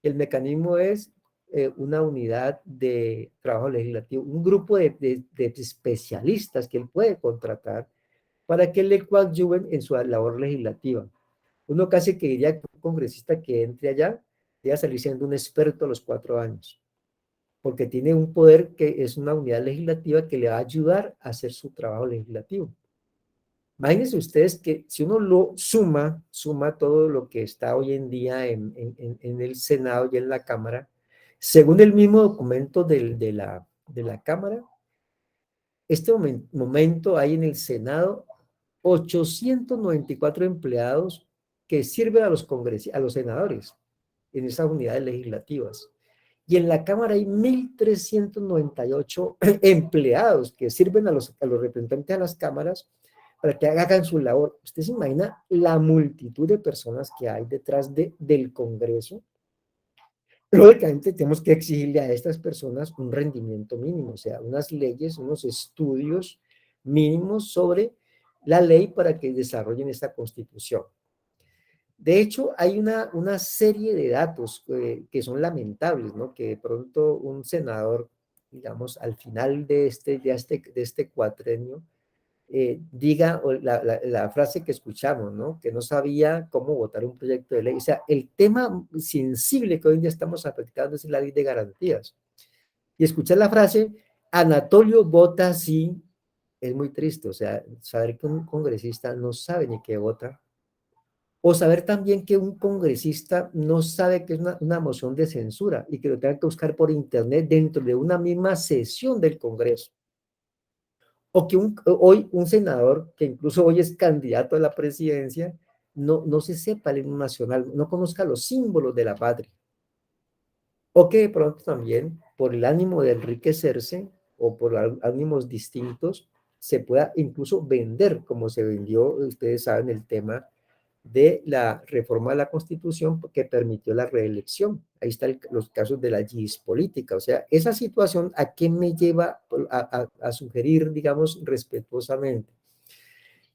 El mecanismo es una unidad de trabajo legislativo, un grupo de especialistas que él puede contratar para que le coadyuven en su labor legislativa. Uno casi que diría que un congresista que entre allá debe salir siendo un experto a los 4 años, porque tiene un poder que es una unidad legislativa que le va a ayudar a hacer su trabajo legislativo. Imagínense ustedes que si uno lo suma todo lo que está hoy en día en el Senado y en la Cámara, según el mismo documento de la Cámara, este momento hay en el Senado 894 empleados que sirven a los senadores en esas unidades legislativas. Y en la Cámara hay 1.398 empleados que sirven a los representantes de las cámaras para que hagan su labor. Usted se imagina la multitud de personas que hay detrás del Congreso. Lógicamente tenemos que exigirle a estas personas un rendimiento mínimo, o sea, unas leyes, unos estudios mínimos sobre la ley para que desarrollen esta constitución. De hecho, hay una serie de datos que son lamentables, ¿no? Que de pronto un senador, digamos, al final de este cuatrenio, diga la frase que escuchamos, ¿no? Que no sabía cómo votar un proyecto de ley. O sea, el tema sensible que hoy en día estamos afectando es la ley de garantías. Y escuchar la frase, Anatolio vota sí, es muy triste. O sea, saber que un congresista no sabe ni qué vota, O saber también que un congresista no sabe que es una moción de censura y que lo tenga que buscar por internet dentro de una misma sesión del Congreso. O que hoy un senador, que incluso hoy es candidato a la presidencia, no se sepa el himno nacional, no conozca los símbolos de la patria. O que de pronto también, por el ánimo de enriquecerse o por ánimos distintos, se pueda incluso vender, como se vendió, ustedes saben, el tema de la reforma de la Constitución que permitió la reelección. Ahí están los casos de la GIS política. O sea, esa situación, ¿a qué me lleva a sugerir, digamos, respetuosamente?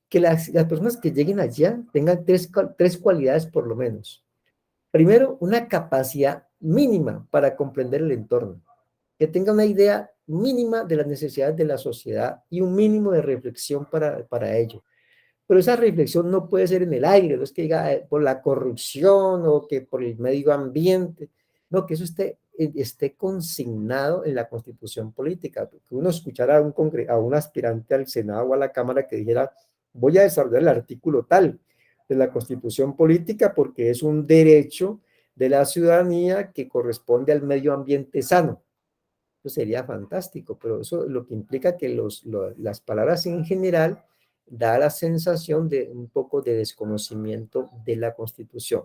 Que las personas que lleguen allá tengan tres cualidades por lo menos. Primero, una capacidad mínima para comprender el entorno, que tenga una idea mínima de las necesidades de la sociedad y un mínimo de reflexión para ello. Pero esa reflexión no puede ser en el aire, no es que diga por la corrupción o que por el medio ambiente, no, que eso esté consignado en la Constitución política. Que uno escuchara a un aspirante al Senado o a la Cámara que dijera, voy a desarrollar el artículo tal de la Constitución política porque es un derecho de la ciudadanía que corresponde al medio ambiente sano. Eso sería fantástico, pero eso lo que implica que las palabras en general da la sensación de un poco de desconocimiento de la Constitución.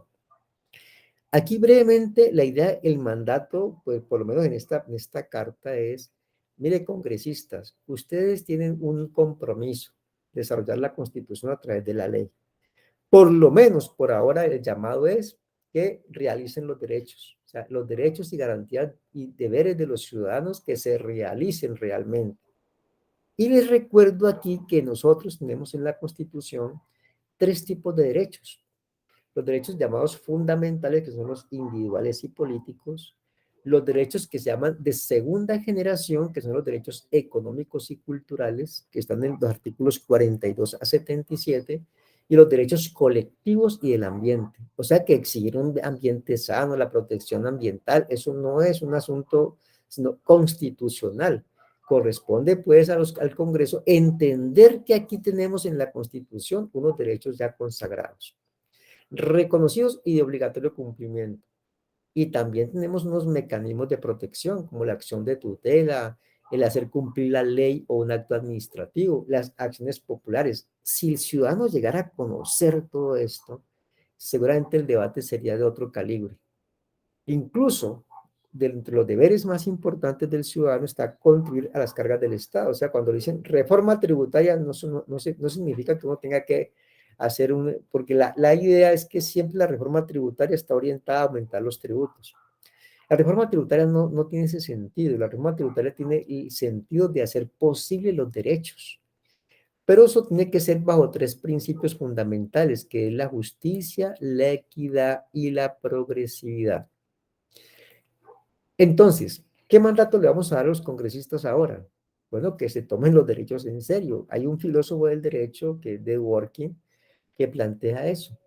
Aquí brevemente la idea, el mandato, pues por lo menos en esta carta es, mire congresistas, ustedes tienen un compromiso de desarrollar la Constitución a través de la ley. Por lo menos por ahora el llamado es que realicen los derechos, o sea, los derechos y garantías y deberes de los ciudadanos que se realicen realmente. Y les recuerdo aquí que nosotros tenemos en la Constitución tres tipos de derechos. Los derechos llamados fundamentales, que son los individuales y políticos, los derechos que se llaman de segunda generación, que son los derechos económicos y culturales, que están en los artículos 42 a 77, y los derechos colectivos y el ambiente. O sea que exigir un ambiente sano, la protección ambiental, eso no es un asunto sino constitucional. Corresponde pues al Congreso entender que aquí tenemos en la Constitución unos derechos ya consagrados, reconocidos y de obligatorio cumplimiento. Y también tenemos unos mecanismos de protección, como la acción de tutela, el hacer cumplir la ley o un acto administrativo, las acciones populares. Si el ciudadano llegara a conocer todo esto, seguramente el debate sería de otro calibre. Incluso, entre los deberes más importantes del ciudadano está contribuir a las cargas del Estado. O sea, cuando dicen reforma tributaria, no significa que uno tenga que hacer porque la idea es que siempre la reforma tributaria está orientada a aumentar los tributos. La reforma tributaria no tiene ese sentido. La reforma tributaria tiene el sentido de hacer posible los derechos. Pero eso tiene que ser bajo tres principios fundamentales, que es la justicia, la equidad y la progresividad. Entonces, ¿qué mandato le vamos a dar a los congresistas ahora? Bueno, que se tomen los derechos en serio. Hay un filósofo del derecho, que es de Dworkin, que plantea eso.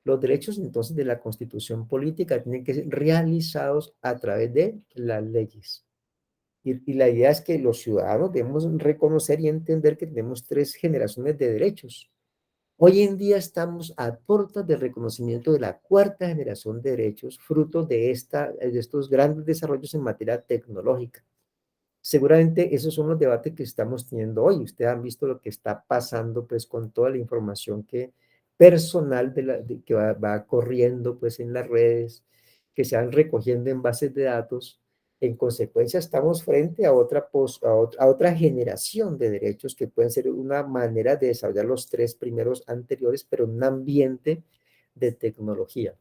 Los derechos entonces de la Constitución política tienen que ser realizados a través de las leyes. Y la idea es que los ciudadanos debemos reconocer y entender que tenemos tres generaciones de derechos. Hoy en día estamos a puertas del reconocimiento de la cuarta generación de derechos, fruto de estos grandes desarrollos en materia tecnológica. Seguramente esos son los debates que estamos teniendo hoy. Ustedes han visto lo que está pasando pues con toda la información personal que va corriendo pues en las redes, que se van recogiendo en bases de datos. En consecuencia, estamos frente a otra generación de derechos que pueden ser una manera de desarrollar los tres primeros anteriores, pero en un ambiente de tecnología.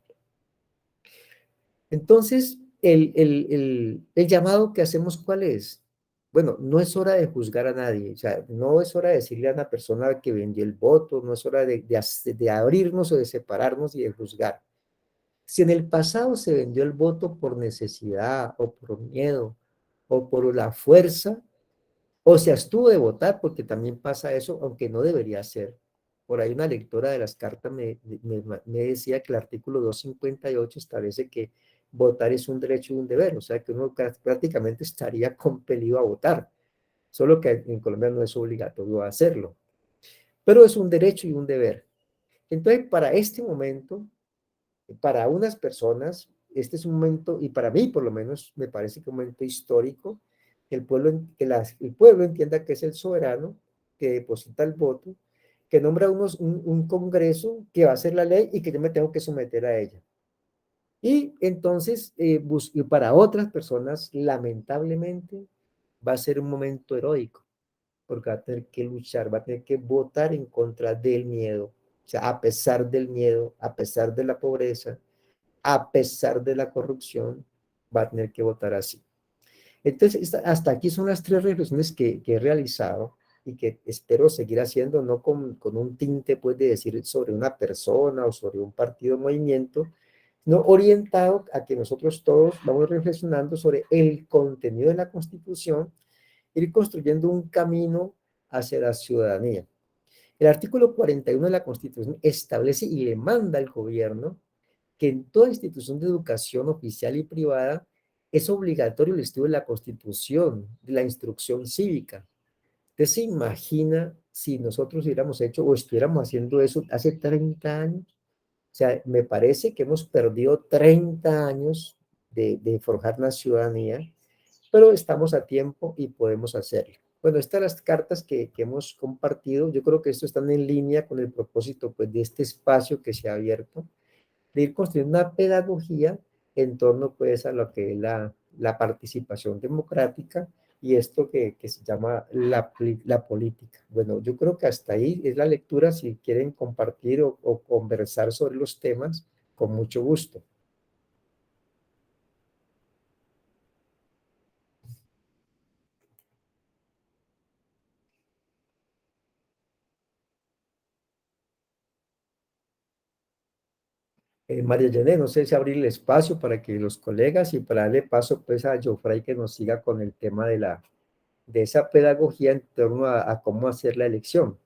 Entonces, el llamado que hacemos, ¿cuál es? Bueno, no es hora de juzgar a nadie, o sea, no es hora de decirle a una persona que vendió el voto, no es hora de abrirnos o de separarnos y de juzgar. Si en el pasado se vendió el voto por necesidad o por miedo o por la fuerza, o se abstuvo de votar, porque también pasa eso, aunque no debería ser. Por ahí una lectora de las cartas me decía que el artículo 258 establece que votar es un derecho y un deber, o sea que uno prácticamente estaría compelido a votar, solo que en Colombia no es obligatorio hacerlo, pero es un derecho y un deber. Entonces, para este momento, para unas personas, este es un momento, y para mí por lo menos, me parece que un momento histórico, que el pueblo entienda que es el soberano, que deposita el voto, que nombra un congreso que va a hacer la ley y que yo me tengo que someter a ella. Y entonces, y para otras personas, lamentablemente, va a ser un momento heroico, porque va a tener que luchar, va a tener que votar en contra del miedo. O sea, a pesar del miedo, a pesar de la pobreza, a pesar de la corrupción, va a tener que votar así. Entonces, hasta aquí son las tres reflexiones que he realizado y que espero seguir haciendo, no con un tinte, pues, de decir sobre una persona o sobre un partido o movimiento, no orientado a que nosotros todos vamos reflexionando sobre el contenido de la Constitución, ir construyendo un camino hacia la ciudadanía. El artículo 41 de la Constitución establece y le manda al gobierno que en toda institución de educación oficial y privada es obligatorio el estudio de la Constitución, de la instrucción cívica. ¿Usted se imagina si nosotros hubiéramos hecho o estuviéramos haciendo eso hace 30 años? O sea, me parece que hemos perdido 30 años de forjar la ciudadanía, pero estamos a tiempo y podemos hacerlo. Bueno, estas las cartas que hemos compartido. Yo creo que esto están en línea con el propósito, pues, de este espacio que se ha abierto, de ir construyendo una pedagogía en torno, pues, a lo que es la participación democrática y esto que se llama la política. Bueno, yo creo que hasta ahí es la lectura. Si quieren compartir o conversar sobre los temas, con mucho gusto. María Yané, no sé si abrir el espacio para que los colegas y para darle paso, pues, a Geoffrey, que nos siga con el tema de esa pedagogía en torno a cómo hacer la elección.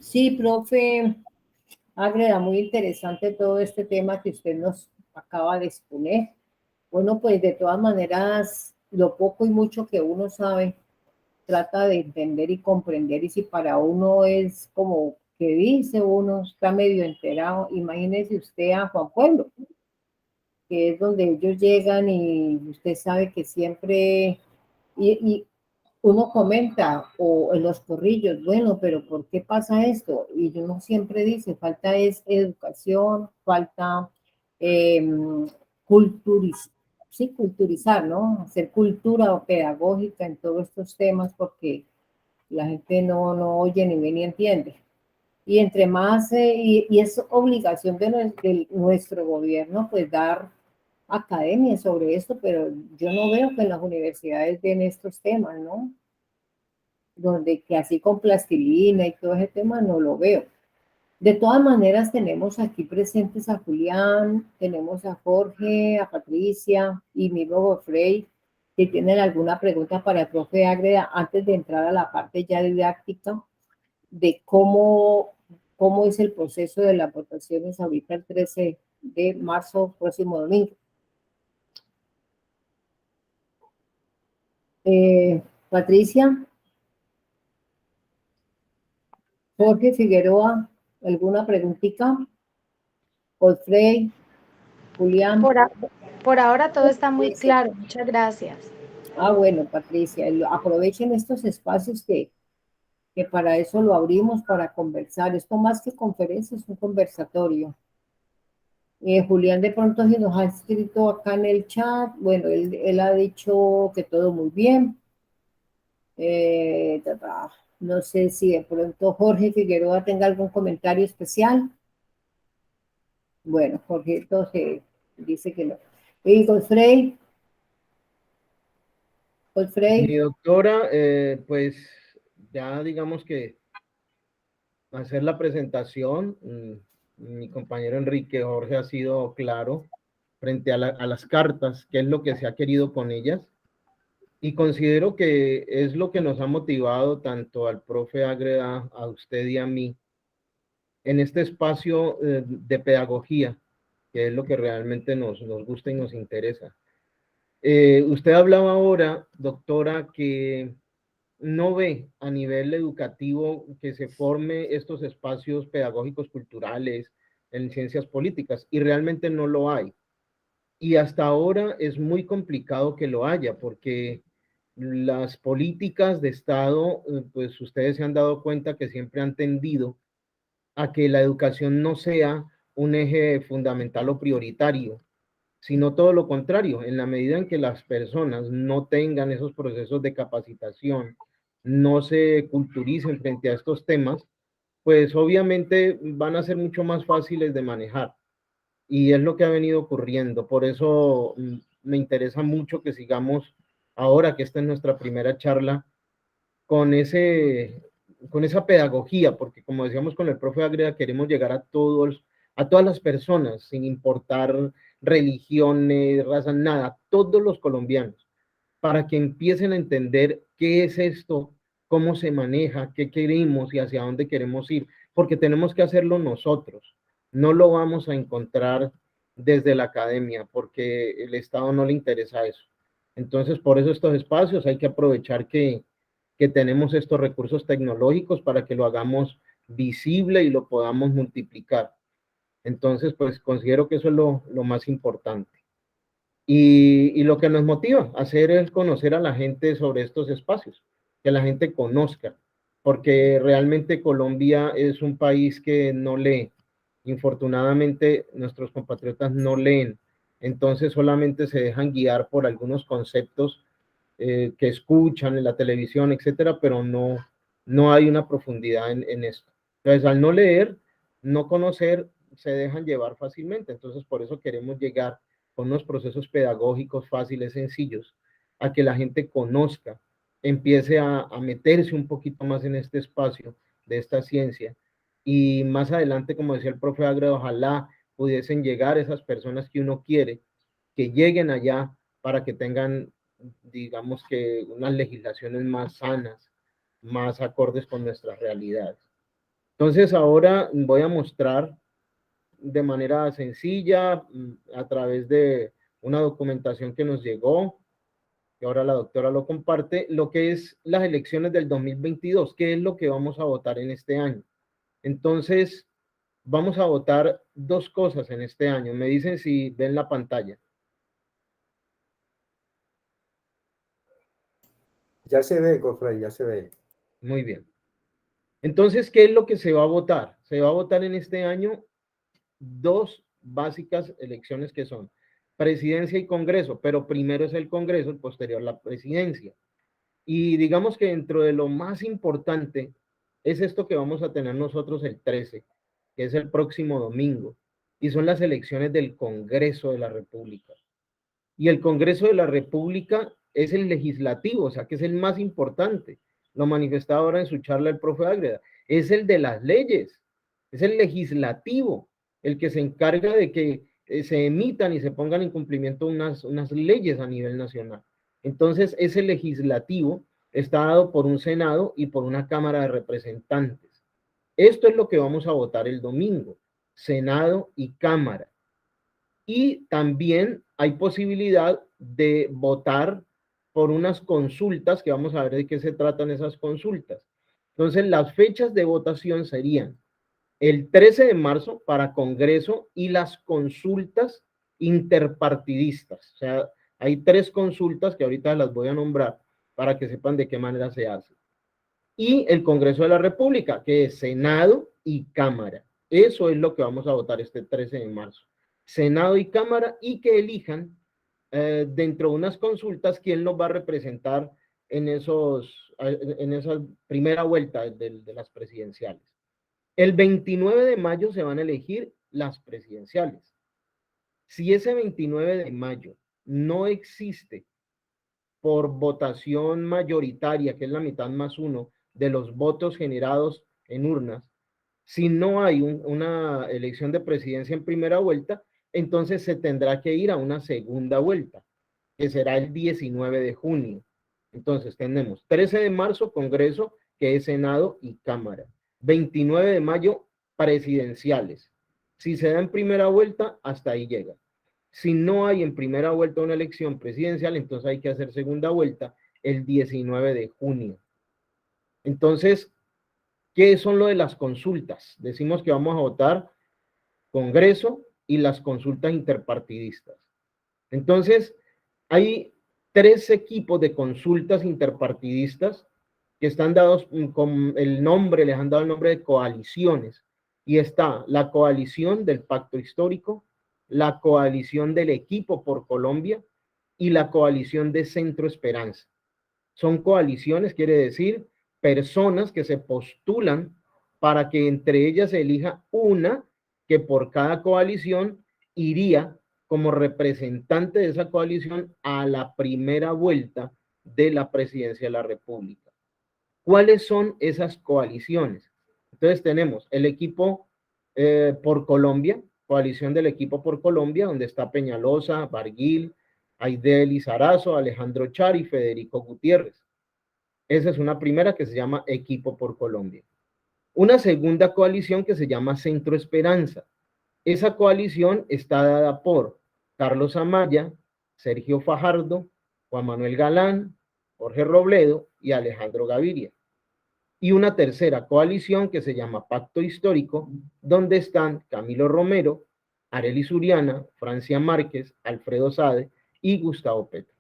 Sí, profe Ágreda, muy interesante todo este tema que usted nos acaba de exponer. Bueno, pues de todas maneras, lo poco y mucho que uno sabe, trata de entender y comprender, y si para uno es como que dice uno, está medio enterado, imagínese usted a Juan Pueblo, que es donde ellos llegan y usted sabe que siempre, y uno comenta, o en los corrillos, bueno, pero ¿por qué pasa esto? Y uno siempre dice, falta es educación, falta eh, sí, culturizar, ¿no? Hacer cultura pedagógica en todos estos temas, porque la gente no oye ni ve ni entiende. Y entre más, y es obligación de nuestro gobierno, pues dar academias sobre esto, pero yo no veo que en las universidades den estos temas, ¿no? Donde que así con plastilina y todo ese tema no lo veo. De todas maneras, tenemos aquí presentes a Julián, tenemos a Jorge, a Patricia y mismo Frey, si tienen alguna pregunta para el profe Ágreda antes de entrar a la parte ya didáctica de cómo es el proceso de las votaciones ahorita el 13 de marzo, próximo domingo. Patricia, Jorge Figueroa, ¿alguna preguntita? Godfrey, Julián. Por, por ahora todo está muy claro. Muchas gracias. Bueno, Patricia, aprovechen estos espacios que para eso lo abrimos, para conversar. Esto más que conferencia, es un conversatorio. Julián de pronto se nos ha escrito acá en el chat. Bueno, él ha dicho que todo muy bien. No sé si de pronto Jorge Figueroa tenga algún comentario especial. Bueno, Jorge entonces dice que no. Y Godfrey, Mi doctora, pues ya digamos que hacer la presentación, mi compañero Enrique Jorge ha sido claro frente a las cartas, qué es lo que se ha querido con ellas, y considero que es lo que nos ha motivado tanto al profe Ágreda, a usted y a mí, en este espacio de pedagogía, que es lo que realmente nos gusta y nos interesa. Usted hablaba ahora, doctora, que no ve a nivel educativo que se forme estos espacios pedagógicos culturales en ciencias políticas, y realmente no lo hay. Y hasta ahora es muy complicado que lo haya, porque las políticas de Estado, pues ustedes se han dado cuenta que siempre han tendido a que la educación no sea un eje fundamental o prioritario, sino todo lo contrario. En la medida en que las personas no tengan esos procesos de capacitación, no se culturicen frente a estos temas, pues obviamente van a ser mucho más fáciles de manejar. Y es lo que ha venido ocurriendo. Por eso me interesa mucho que sigamos ahora, que esta es nuestra primera charla, con con esa pedagogía, porque como decíamos con el profe Agreda, queremos llegar a todas las personas, sin importar religiones, razas, nada, todos los colombianos, para que empiecen a entender qué es esto, cómo se maneja, qué queremos y hacia dónde queremos ir, porque tenemos que hacerlo nosotros. No lo vamos a encontrar desde la academia, porque el Estado no le interesa eso. Entonces, por eso estos espacios hay que aprovechar que tenemos estos recursos tecnológicos para que lo hagamos visible y lo podamos multiplicar. Entonces, pues considero que eso es lo más importante. Y lo que nos motiva a hacer es conocer a la gente sobre estos espacios, que la gente conozca, porque realmente Colombia es un país que no lee. Infortunadamente, nuestros compatriotas no leen, entonces solamente se dejan guiar por algunos conceptos que escuchan en la televisión, etcétera, pero no hay una profundidad en esto. Entonces, al no leer, no conocer, se dejan llevar fácilmente. Entonces, por eso queremos llegar con unos procesos pedagógicos fáciles, sencillos, a que la gente conozca, empiece a meterse un poquito más en este espacio de esta ciencia. Y más adelante, como decía el profe Agre, ojalá pudiesen llegar esas personas que uno quiere, que lleguen allá para que tengan, digamos que, unas legislaciones más sanas, más acordes con nuestras realidades. Entonces, ahora voy a mostrar de manera sencilla, a través de una documentación que nos llegó, que ahora la doctora lo comparte, lo que es las elecciones del 2022, qué es lo que vamos a votar en este año. Entonces, vamos a votar dos cosas en este año. Me dicen si ven la pantalla. Ya se ve, Godfrey, ya se ve. Muy bien. Entonces, ¿qué es lo que se va a votar? Se va a votar en este año dos básicas elecciones que son presidencia y congreso, pero primero es el congreso, el posterior la presidencia. Y digamos que dentro de lo más importante es esto que vamos a tener nosotros el 13, que es el próximo domingo, y son las elecciones del Congreso de la República. Y el Congreso de la República es el legislativo, o sea, que es el más importante. Lo manifestaba ahora en su charla el profe Ágreda. Es el de las leyes, es el legislativo, el que se encarga de que se emitan y se pongan en cumplimiento unas leyes a nivel nacional. Entonces, ese legislativo está dado por un Senado y por una Cámara de Representantes. Esto es lo que vamos a votar el domingo, Senado y Cámara. Y también hay posibilidad de votar por unas consultas, que vamos a ver de qué se tratan esas consultas. Entonces, las fechas de votación serían el 13 de marzo para Congreso y las consultas interpartidistas. O sea, hay tres consultas que ahorita las voy a nombrar para que sepan de qué manera se hace. Y el Congreso de la República, que es Senado y Cámara. Eso es lo que vamos a votar este 13 de marzo. Senado y Cámara, y que elijan dentro de unas consultas quién los va a representar en esa primera vuelta de las presidenciales. El 29 de mayo se van a elegir las presidenciales. Si ese 29 de mayo no existe por votación mayoritaria, que es la mitad más uno de los votos generados en urnas, si no hay una elección de presidencia en primera vuelta, entonces se tendrá que ir a una segunda vuelta, que será el 19 de junio. Entonces tenemos 13 de marzo, Congreso, que es Senado y Cámara. 29 de mayo, presidenciales. Si se da en primera vuelta, hasta ahí llega. Si no hay en primera vuelta una elección presidencial, entonces hay que hacer segunda vuelta el 19 de junio. Entonces, ¿qué son lo de las consultas? Decimos que vamos a votar Congreso y las consultas interpartidistas. Entonces, hay 3 equipos de consultas interpartidistas que están dados con el nombre, les han dado el nombre de coaliciones. Y está la coalición del Pacto Histórico, la coalición del Equipo por Colombia y la coalición de Centro Esperanza. Son coaliciones, quiere decir personas que se postulan para que entre ellas se elija una que por cada coalición iría como representante de esa coalición a la primera vuelta de la presidencia de la República. ¿Cuáles son esas coaliciones? Entonces tenemos el Equipo por Colombia, coalición del Equipo por Colombia, donde está Peñalosa, Barguil, Aidel Lizarazo, Alejandro Char y Federico Gutiérrez. Esa es una primera que se llama Equipo por Colombia. Una segunda coalición que se llama Centro Esperanza. Esa coalición está dada por Carlos Amaya, Sergio Fajardo, Juan Manuel Galán, Jorge Robledo y Alejandro Gaviria. Y una tercera coalición que se llama Pacto Histórico, donde están Camilo Romero, Arelis Uriana, Francia Márquez, Alfredo Sade y Gustavo Petro.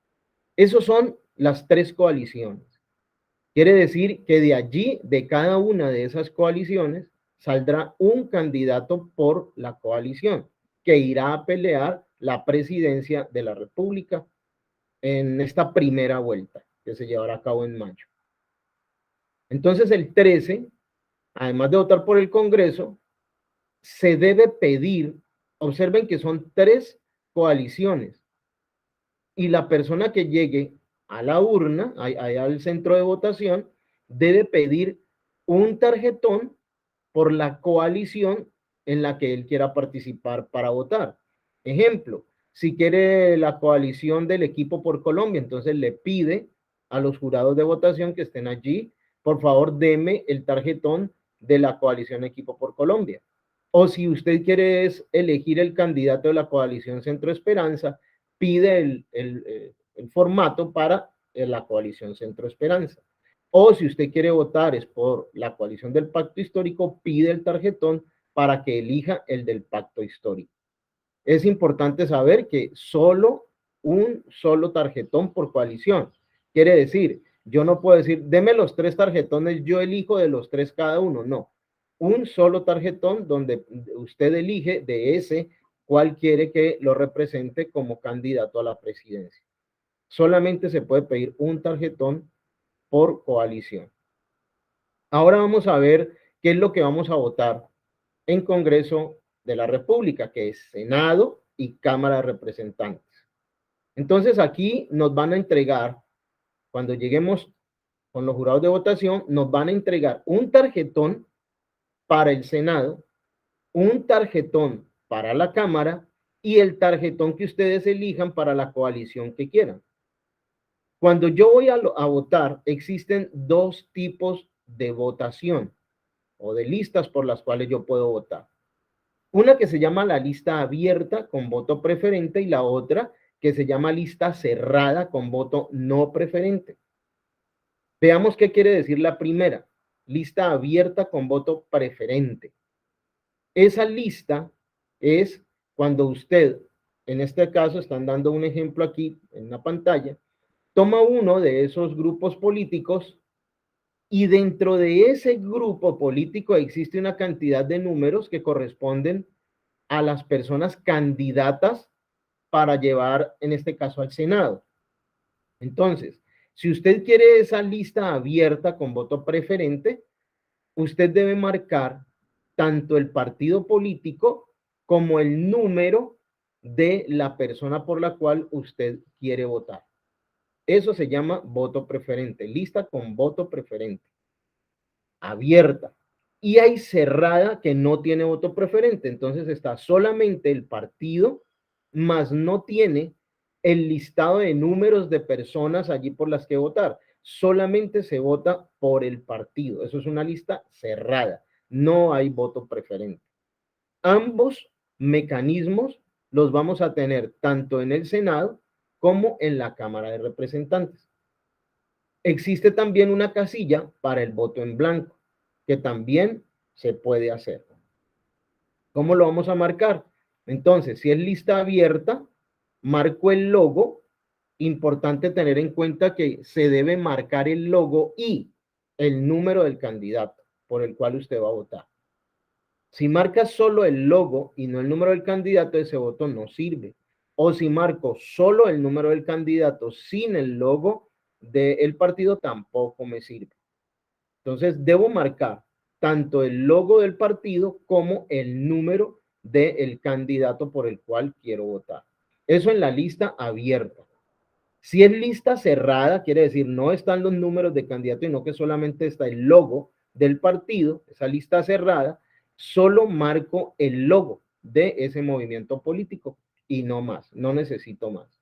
Esos son las 3 coaliciones. Quiere decir que de allí, de cada una de esas coaliciones, saldrá un candidato por la coalición que irá a pelear la presidencia de la República en esta primera vuelta que se llevará a cabo en mayo. Entonces el 13, además de votar por el Congreso, se debe pedir, observen que son 3 coaliciones, y la persona que llegue a la urna, allá al centro de votación, debe pedir un tarjetón por la coalición en la que él quiera participar para votar. Ejemplo, si quiere la coalición del Equipo por Colombia, entonces le pide a los jurados de votación que estén allí, por favor, deme el tarjetón de la coalición Equipo por Colombia. O si usted quiere elegir el candidato de la coalición Centro Esperanza, pide el formato para la coalición Centro Esperanza. O si usted quiere votar es por la coalición del Pacto Histórico, pide el tarjetón para que elija el del Pacto Histórico. Es importante saber que solo un solo tarjetón por coalición. Quiere decir, yo no puedo decir, deme los 3 tarjetones, yo elijo de los 3 cada uno. No, un solo tarjetón donde usted elige de ese cuál quiere que lo represente como candidato a la presidencia. Solamente se puede pedir un tarjetón por coalición. Ahora vamos a ver qué es lo que vamos a votar en Congreso de la República, que es Senado y Cámara de Representantes. Entonces aquí nos van a entregar, cuando lleguemos con los jurados de votación, nos van a entregar un tarjetón para el Senado, un tarjetón para la Cámara y el tarjetón que ustedes elijan para la coalición que quieran. Cuando yo voy a votar, existen 2 tipos de votación o de listas por las cuales yo puedo votar. Una que se llama la lista abierta con voto preferente y la otra que se llama lista cerrada con voto no preferente. Veamos qué quiere decir la primera, lista abierta con voto preferente. Esa lista es cuando usted, en este caso están dando un ejemplo aquí en la pantalla, toma uno de esos grupos políticos y dentro de ese grupo político existe una cantidad de números que corresponden a las personas candidatas para llevar, en este caso, al Senado. Entonces, si usted quiere esa lista abierta con voto preferente, usted debe marcar tanto el partido político como el número de la persona por la cual usted quiere votar. Eso se llama voto preferente, lista con voto preferente, abierta. Y hay cerrada que no tiene voto preferente, entonces está solamente el partido, más no tiene el listado de números de personas allí por las que votar. Solamente se vota por el partido. Eso es una lista cerrada. No hay voto preferente. Ambos mecanismos los vamos a tener tanto en el Senado como en la Cámara de Representantes. Existe también una casilla para el voto en blanco, que también se puede hacer. ¿Cómo lo vamos a marcar? Entonces, si es lista abierta, marco el logo. Importante tener en cuenta que se debe marcar el logo y el número del candidato por el cual usted va a votar. Si marca solo el logo y no el número del candidato, ese voto no sirve. O si marco solo el número del candidato sin el logo del partido, tampoco me sirve. Entonces, debo marcar tanto el logo del partido como el número del candidato por el cual quiero votar. Eso en la lista abierta. Si es lista cerrada, quiere decir no están los números de candidato, sino que solamente está el logo del partido, esa lista cerrada, solo marco el logo de ese movimiento político y no más, no necesito más.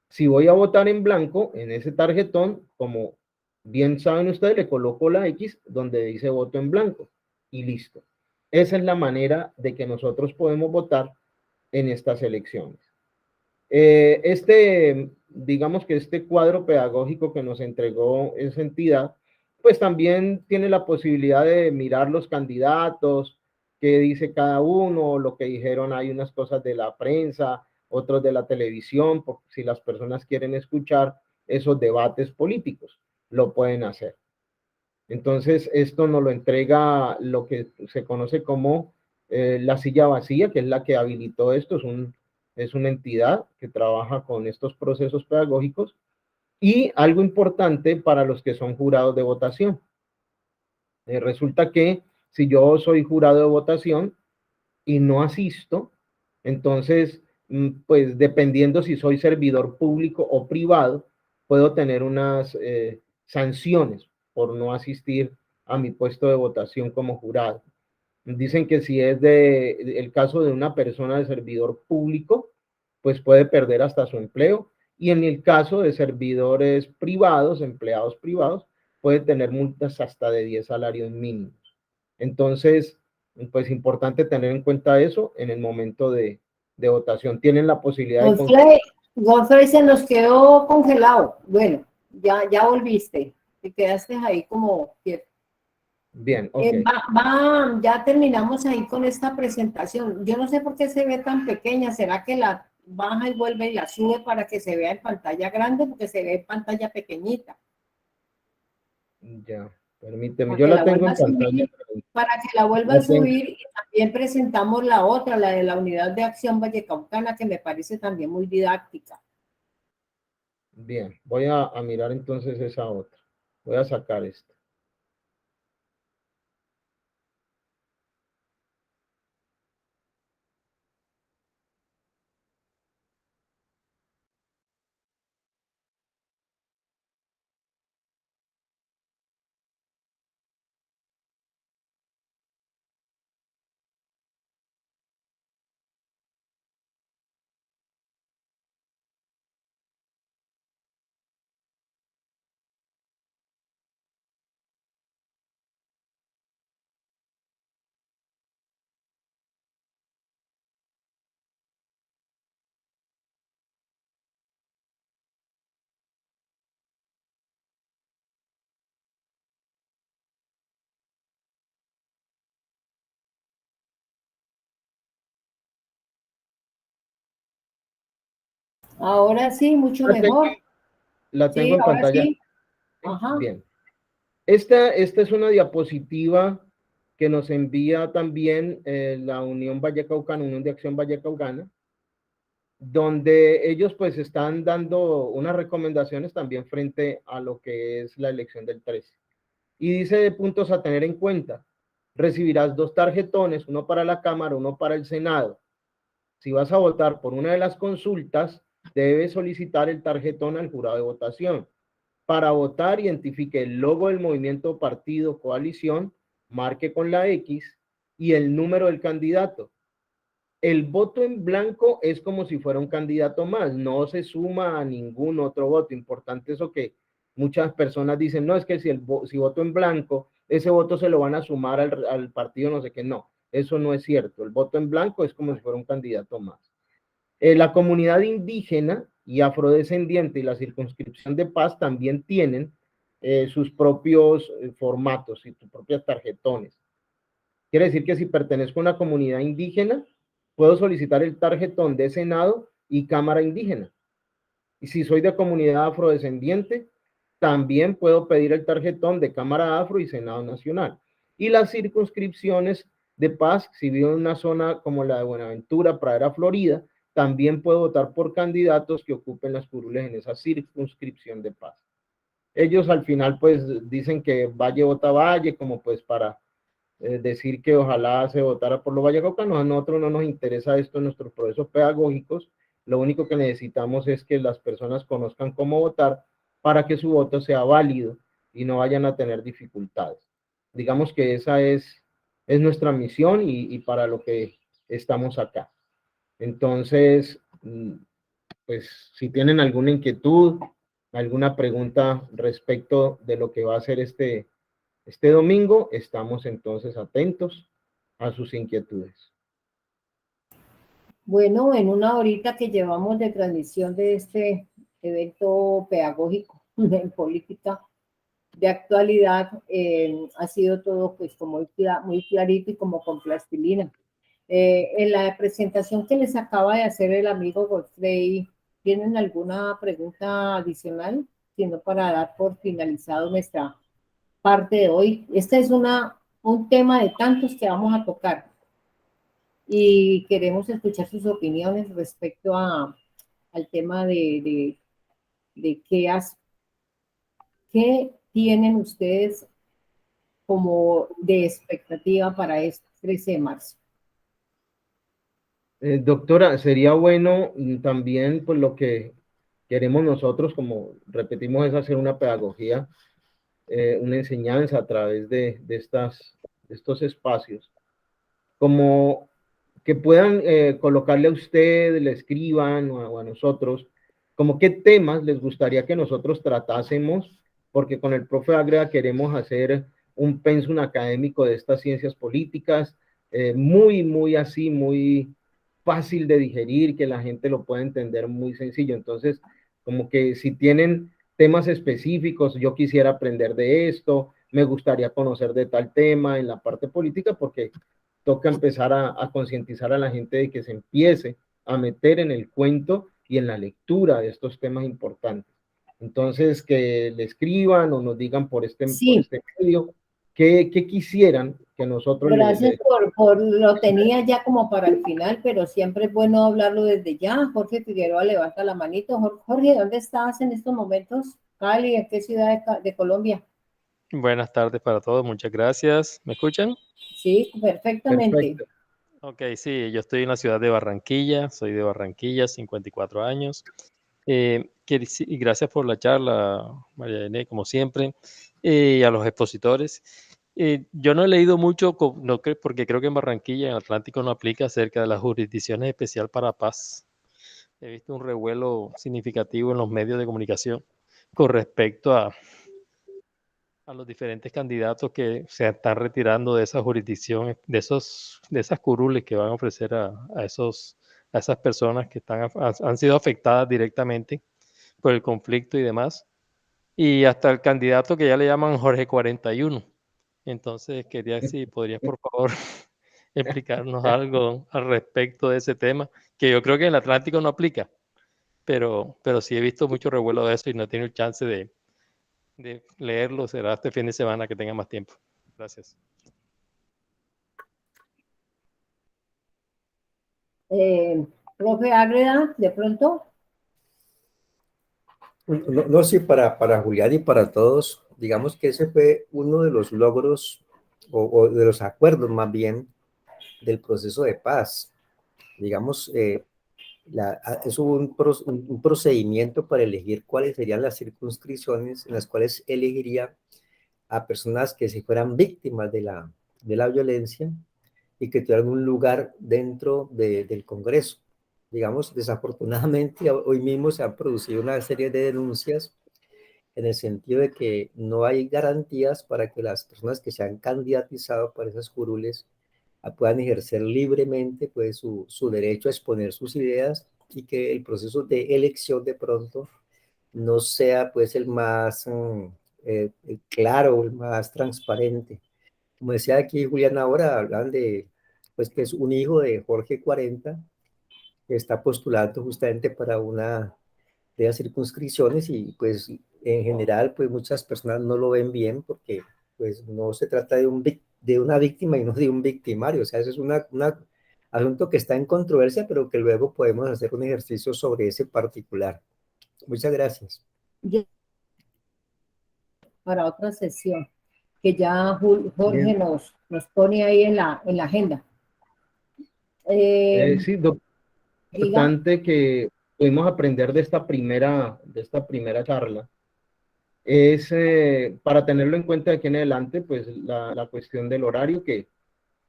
Si voy a votar en blanco, en ese tarjetón, como bien saben ustedes, le coloco la X donde dice voto en blanco y listo. Esa es la manera de que nosotros podemos votar en estas elecciones. Digamos que este cuadro pedagógico que nos entregó esa entidad, pues también tiene la posibilidad de mirar los candidatos, qué dice cada uno, lo que dijeron, hay unas cosas de la prensa, otros de la televisión, si las personas quieren escuchar esos debates políticos, lo pueden hacer. Entonces, esto nos lo entrega lo que se conoce como la silla vacía, que es la que habilitó esto, es una entidad que trabaja con estos procesos pedagógicos. Y algo importante para los que son jurados de votación. Resulta que si yo soy jurado de votación y no asisto, entonces, pues dependiendo si soy servidor público o privado, puedo tener unas sanciones por no asistir a mi puesto de votación como jurado. Dicen que si es el caso de una persona de servidor público, pues puede perder hasta su empleo. Y en el caso de servidores privados, empleados privados, puede tener multas hasta de 10 salarios mínimos. Entonces, pues importante tener en cuenta eso en el momento de votación. Tienen la posibilidad de... Godfrey se nos quedó congelado. Bueno, ya volviste. Te quedaste ahí como quieto. Bien, ok. Ya terminamos ahí con esta presentación. Yo no sé por qué se ve tan pequeña. ¿Será que la baja y vuelve y la sube para que se vea en pantalla grande? Porque se ve en pantalla pequeñita. Ya, permíteme. Yo la tengo en pantalla. Para que la vuelva a subir, y también presentamos la otra, la de la Unidad de Acción Vallecaucana, que me parece también muy didáctica. Bien, voy a mirar entonces esa otra. Voy a sacar esta. Ahora sí, mucho mejor. La tengo en pantalla. Sí. Ajá. Bien. Esta es una diapositiva que nos envía también la Unión Vallecaucana, Unión de Acción Vallecaucana, donde ellos pues están dando unas recomendaciones también frente a lo que es la elección del 13. Y dice de puntos a tener en cuenta. Recibirás 2 tarjetones, uno para la Cámara, uno para el Senado. Si vas a votar por una de las consultas, debes solicitar el tarjetón al jurado de votación. Para votar, identifique el logo del movimiento, partido, coalición, marque con la X y el número del candidato. El voto en blanco es como si fuera un candidato más, no se suma a ningún otro voto. Importante eso que muchas personas dicen, no, es que si voto en blanco, ese voto se lo van a sumar al partido, no sé qué. No, eso no es cierto. El voto en blanco es como si fuera un candidato más. La comunidad indígena y afrodescendiente y la circunscripción de paz también tienen sus propios formatos y sus propias tarjetones. Quiere decir que si pertenezco a una comunidad indígena, puedo solicitar el tarjetón de Senado y Cámara Indígena. Y si soy de comunidad afrodescendiente, también puedo pedir el tarjetón de Cámara Afro y Senado Nacional. Y las circunscripciones de paz, si vivo en una zona como la de Buenaventura, Pradera, Florida, también puedo votar por candidatos que ocupen las curules en esa circunscripción de paz. Ellos al final pues dicen que Valle vota Valle, como pues para decir que ojalá se votara por los vallecaucanos. A nosotros no nos interesa esto en nuestros procesos pedagógicos. Lo único que necesitamos es que las personas conozcan cómo votar para que su voto sea válido y no vayan a tener dificultades. Digamos que esa es nuestra misión y para lo que estamos acá. Entonces, pues si tienen alguna inquietud, alguna pregunta respecto de lo que va a ser este domingo, estamos entonces atentos a sus inquietudes. Bueno, en una horita que llevamos de transmisión de este evento pedagógico en política de actualidad, ha sido todo pues como muy clarito y como con plastilina. En la presentación que les acaba de hacer el amigo Godfrey, ¿tienen alguna pregunta adicional? Sino para dar por finalizado nuestra parte de hoy. Este es un tema de tantos que vamos a tocar y queremos escuchar sus opiniones respecto al tema de qué tienen ustedes como de expectativa para este 13 de marzo. Doctora, sería bueno también, pues lo que queremos nosotros, como repetimos, es hacer una pedagogía, una enseñanza a través de estos espacios, como que puedan colocarle a usted, le escriban o a nosotros, como qué temas les gustaría que nosotros tratásemos, porque con el profe Ágreda queremos hacer un pensum académico de estas ciencias políticas, muy así, muy fácil de digerir, que la gente lo pueda entender muy sencillo. Entonces, como que si tienen temas específicos, yo quisiera aprender de esto, me gustaría conocer de tal tema en la parte política, porque toca empezar a concientizar a la gente de que se empiece a meter en el cuento y en la lectura de estos temas importantes. Entonces, que le escriban o nos digan por este medio qué quisieran que nosotros Gracias por lo tenía ya como para el final, pero siempre es bueno hablarlo desde ya. Jorge Figueroa levanta la manito. Jorge, ¿dónde estás en estos momentos? Cali, ¿en qué ciudad de Colombia? Buenas tardes para todos, muchas gracias. ¿Me escuchan? Sí, perfectamente. Perfecto. Ok, sí, yo estoy en la ciudad de Barranquilla, soy de Barranquilla, 54 años. Y gracias por la charla, María Inés, como siempre, y a los expositores. Yo no he leído mucho, porque creo que en Barranquilla, en Atlántico, no aplica acerca de las jurisdicciones especial para paz. He visto un revuelo significativo en los medios de comunicación con respecto a los diferentes candidatos que se están retirando de esa jurisdicción, de esas curules que van a ofrecer a esas personas que han sido afectadas directamente por el conflicto y demás. Y hasta el candidato que ya le llaman Jorge 41. Entonces quería si podrías por favor explicarnos algo al respecto de ese tema, que yo creo que en el Atlántico no aplica, pero sí he visto mucho revuelo de eso y no he tenido chance de leerlo. Será este fin de semana que tenga más tiempo. Gracias. Profe Ágreda, de pronto. No, sí, para Julián y para todos, digamos que ese fue uno de los logros o de los acuerdos más bien del proceso de paz. Digamos, es un procedimiento para elegir cuáles serían las circunscripciones en las cuales elegiría a personas que se fueran víctimas de la violencia y que tuvieran un lugar dentro del Congreso. Digamos, desafortunadamente, hoy mismo se han producido una serie de denuncias en el sentido de que no hay garantías para que las personas que se han candidatizado para esas curules puedan ejercer libremente pues, su derecho a exponer sus ideas y que el proceso de elección de pronto no sea pues el más claro, el más transparente. Como decía aquí Julián ahora, hablan de pues que es un hijo de Jorge 40, que está postulando justamente para una de las circunscripciones y pues en general pues muchas personas no lo ven bien porque pues no se trata de, de una víctima y no de un victimario, o sea, eso es una asunto que está en controversia, pero que luego podemos hacer un ejercicio sobre ese particular. Muchas gracias. Ya para otra sesión, que ya Jorge Bien. nos pone ahí en la agenda. Sí, Diga, importante que pudimos aprender de esta primera charla es para tenerlo en cuenta de aquí en adelante, pues la cuestión del horario, que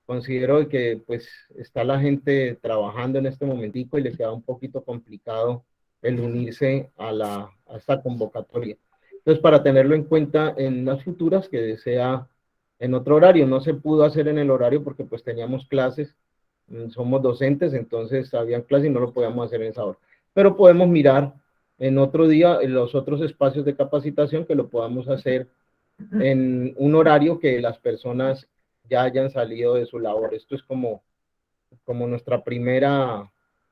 considero que pues está la gente trabajando en este momentico y le queda un poquito complicado el unirse a esta convocatoria. Entonces, para tenerlo en cuenta en las futuras, que sea en otro horario. No se pudo hacer en el horario porque pues teníamos clases, somos docentes, entonces habían clases y no lo podíamos hacer en esa hora. Pero podemos mirar en otro día en los otros espacios de capacitación que lo podamos hacer en un horario que las personas ya hayan salido de su labor. Esto es como nuestra primera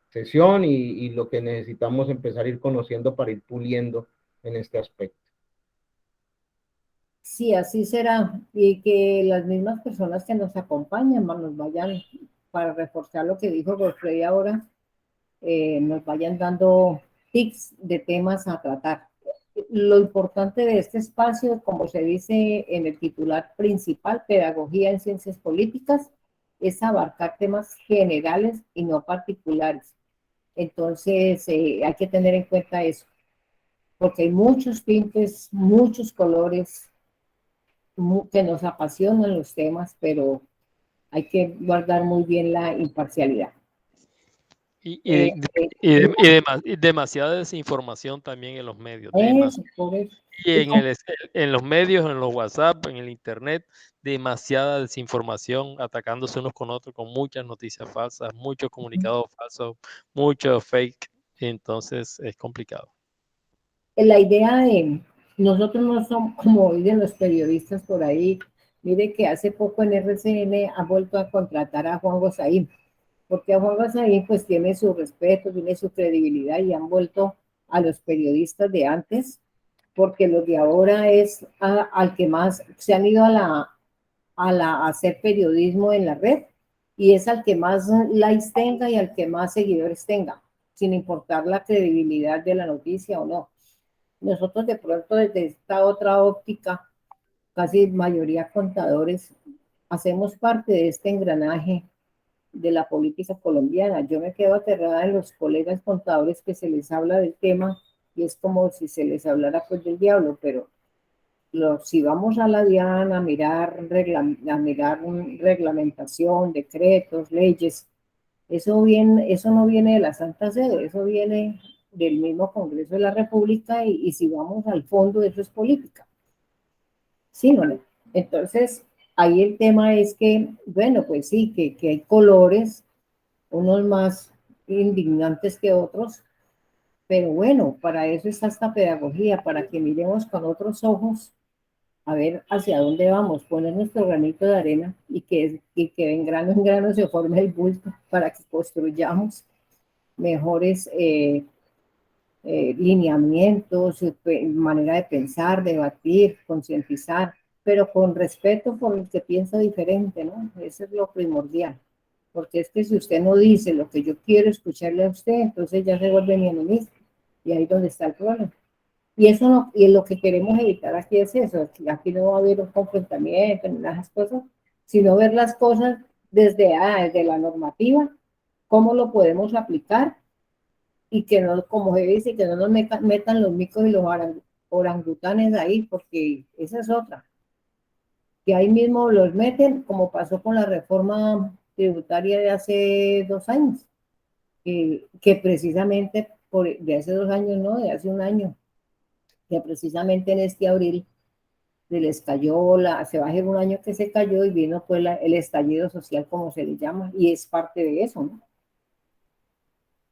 sesión y lo que necesitamos empezar a ir conociendo para ir puliendo en este aspecto. sí, así será. Y que las mismas personas que nos acompañan nos vayan, para reforzar lo que dijo Godfrey ahora, nos vayan dando tips de temas a tratar. Lo importante de este espacio, como se dice en el titular principal, Pedagogía en Ciencias Políticas, es abarcar temas generales y no particulares. Entonces, hay que tener en cuenta eso, porque hay muchos tintes, muchos colores que nos apasionan los temas, pero hay que guardar muy bien la imparcialidad. Y, Eh, y, eh, y demasiada desinformación también en los medios. por eso. Y Y en los medios, en los WhatsApp, en el Internet, demasiada desinformación, atacándose unos con otros con muchas noticias falsas, muchos comunicados falsos, muchos fake. Entonces es complicado. la idea de nosotros no somos como dicen los periodistas por ahí. Mire que hace poco en RCN ha vuelto a contratar a Juan Gosaín, porque a Juan Gosaín pues tiene su respeto, tiene su credibilidad y han vuelto a los periodistas de antes, porque los de ahora es al que más se han ido a hacer periodismo en la red y es al que más likes tenga y al que más seguidores tenga, sin importar la credibilidad de la noticia o no. Nosotros de pronto desde esta otra óptica, casi mayoría contadores, hacemos parte de este engranaje de la política colombiana. Yo me quedo aterrada de los colegas contadores que se les habla del tema y es como si se les hablara pues del diablo, pero si vamos a la DIAN a mirar, a mirar reglamentación, decretos, leyes, eso no viene de la Santa Sede, eso viene del mismo Congreso de la República y si vamos al fondo, eso es política. ¿Sí o no? Entonces, ahí el tema es que, bueno, pues sí, que hay colores, unos más indignantes que otros, pero bueno, para eso está esta pedagogía, para que miremos con otros ojos a ver hacia dónde vamos, poner nuestro granito de arena y que en grano se forme el bulto para que construyamos mejores lineamientos, manera de pensar, debatir, concientizar, pero con respeto por el que piensa diferente, ¿no? Eso es lo primordial, porque es que si usted no dice lo que yo quiero escucharle a usted, entonces ya se vuelve mi enemigo, y ahí es donde está el problema. Y eso no, y lo que queremos evitar aquí es eso, aquí no va a haber un confrontamiento ni nada de esas cosas, sino ver las cosas desde la normativa, cómo lo podemos aplicar y que no, como se dice, que no nos metan los micos y los orangutanes ahí, porque esa es otra, que ahí mismo los meten, como pasó con la reforma tributaria de hace 2 años, que precisamente de hace 2 años, no, de hace un año, que precisamente en este abril se les cayó, se va a ser un año que se cayó y vino pues el estallido social, como se le llama, y es parte de eso, ¿no?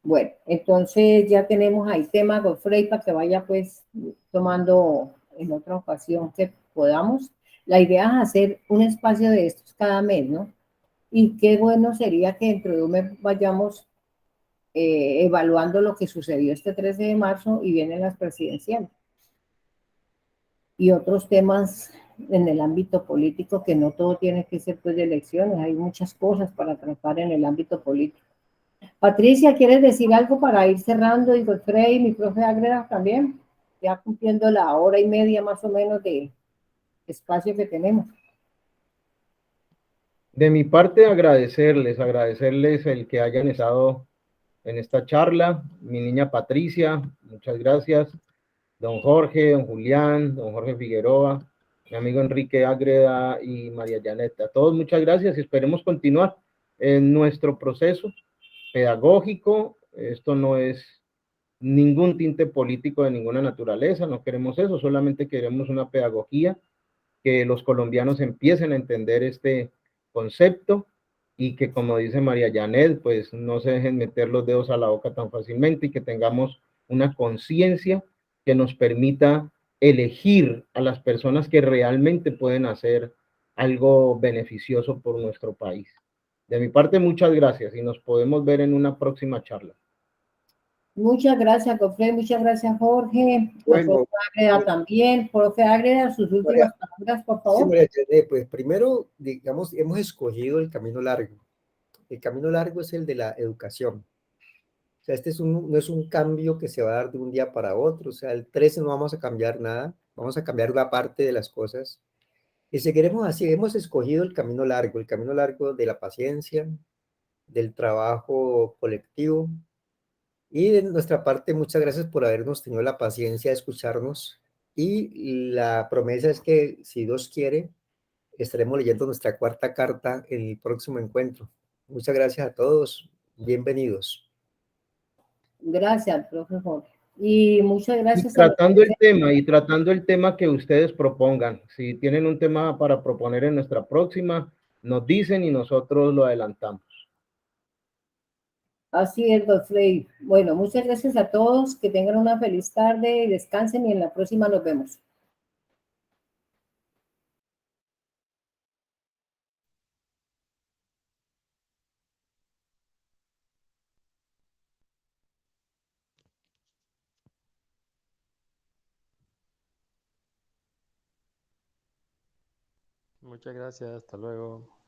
Bueno, entonces ya tenemos ahí tema Godfrey para que vaya pues tomando en otra ocasión que podamos. La idea es hacer un espacio de estos cada mes, ¿no? Y qué bueno sería que dentro de un mes vayamos evaluando lo que sucedió este 13 de marzo y vienen las presidenciales. Y otros temas en el ámbito político, que no todo tiene que ser pues de elecciones, hay muchas cosas para tratar en el ámbito político. Patricia, ¿quieres decir algo para ir cerrando? Y Godfrey, mi profe Ágreda también, ya cumpliendo la hora y media más o menos de espacio que tenemos. De mi parte, agradecerles el que hayan estado en esta charla. Mi niña Patricia, muchas gracias. Don Jorge, don Julián, don Jorge Figueroa, mi amigo Enrique Ágreda y María Janeta. A todos muchas gracias y esperemos continuar en nuestro proceso pedagógico. Esto no es ningún tinte político de ninguna naturaleza, no queremos eso, solamente queremos una pedagogía, que los colombianos empiecen a entender este concepto y que, como dice María Janet, pues no se dejen meter los dedos a la boca tan fácilmente y que tengamos una conciencia que nos permita elegir a las personas que realmente pueden hacer algo beneficioso por nuestro país. De mi parte, muchas gracias y nos podemos ver en una próxima charla. Muchas gracias, Godfrey, muchas gracias, Jorge. Bueno, Profe Ágreda también. Profe Ágreda, sus María, últimas palabras, por sí, favor. María Jané, pues primero, digamos, hemos escogido el camino largo. El camino largo es el de la educación. O sea, no es un cambio que se va a dar de un día para otro. O sea, el 13 no vamos a cambiar nada, vamos a cambiar una parte de las cosas. Y seguiremos así, hemos escogido el camino largo de la paciencia, del trabajo colectivo. Y de nuestra parte, muchas gracias por habernos tenido la paciencia de escucharnos. Y la promesa es que, si Dios quiere, estaremos leyendo nuestra cuarta carta en el próximo encuentro. Muchas gracias a todos. Bienvenidos. Gracias, profe Jorge. Y muchas Y gracias a los tratando el tema que ustedes propongan. Si tienen un tema para proponer en nuestra próxima, nos dicen y nosotros lo adelantamos. Así es, Godfrey. Bueno, muchas gracias a todos. Que tengan una feliz tarde y descansen y en la próxima nos vemos. Muchas gracias, hasta luego.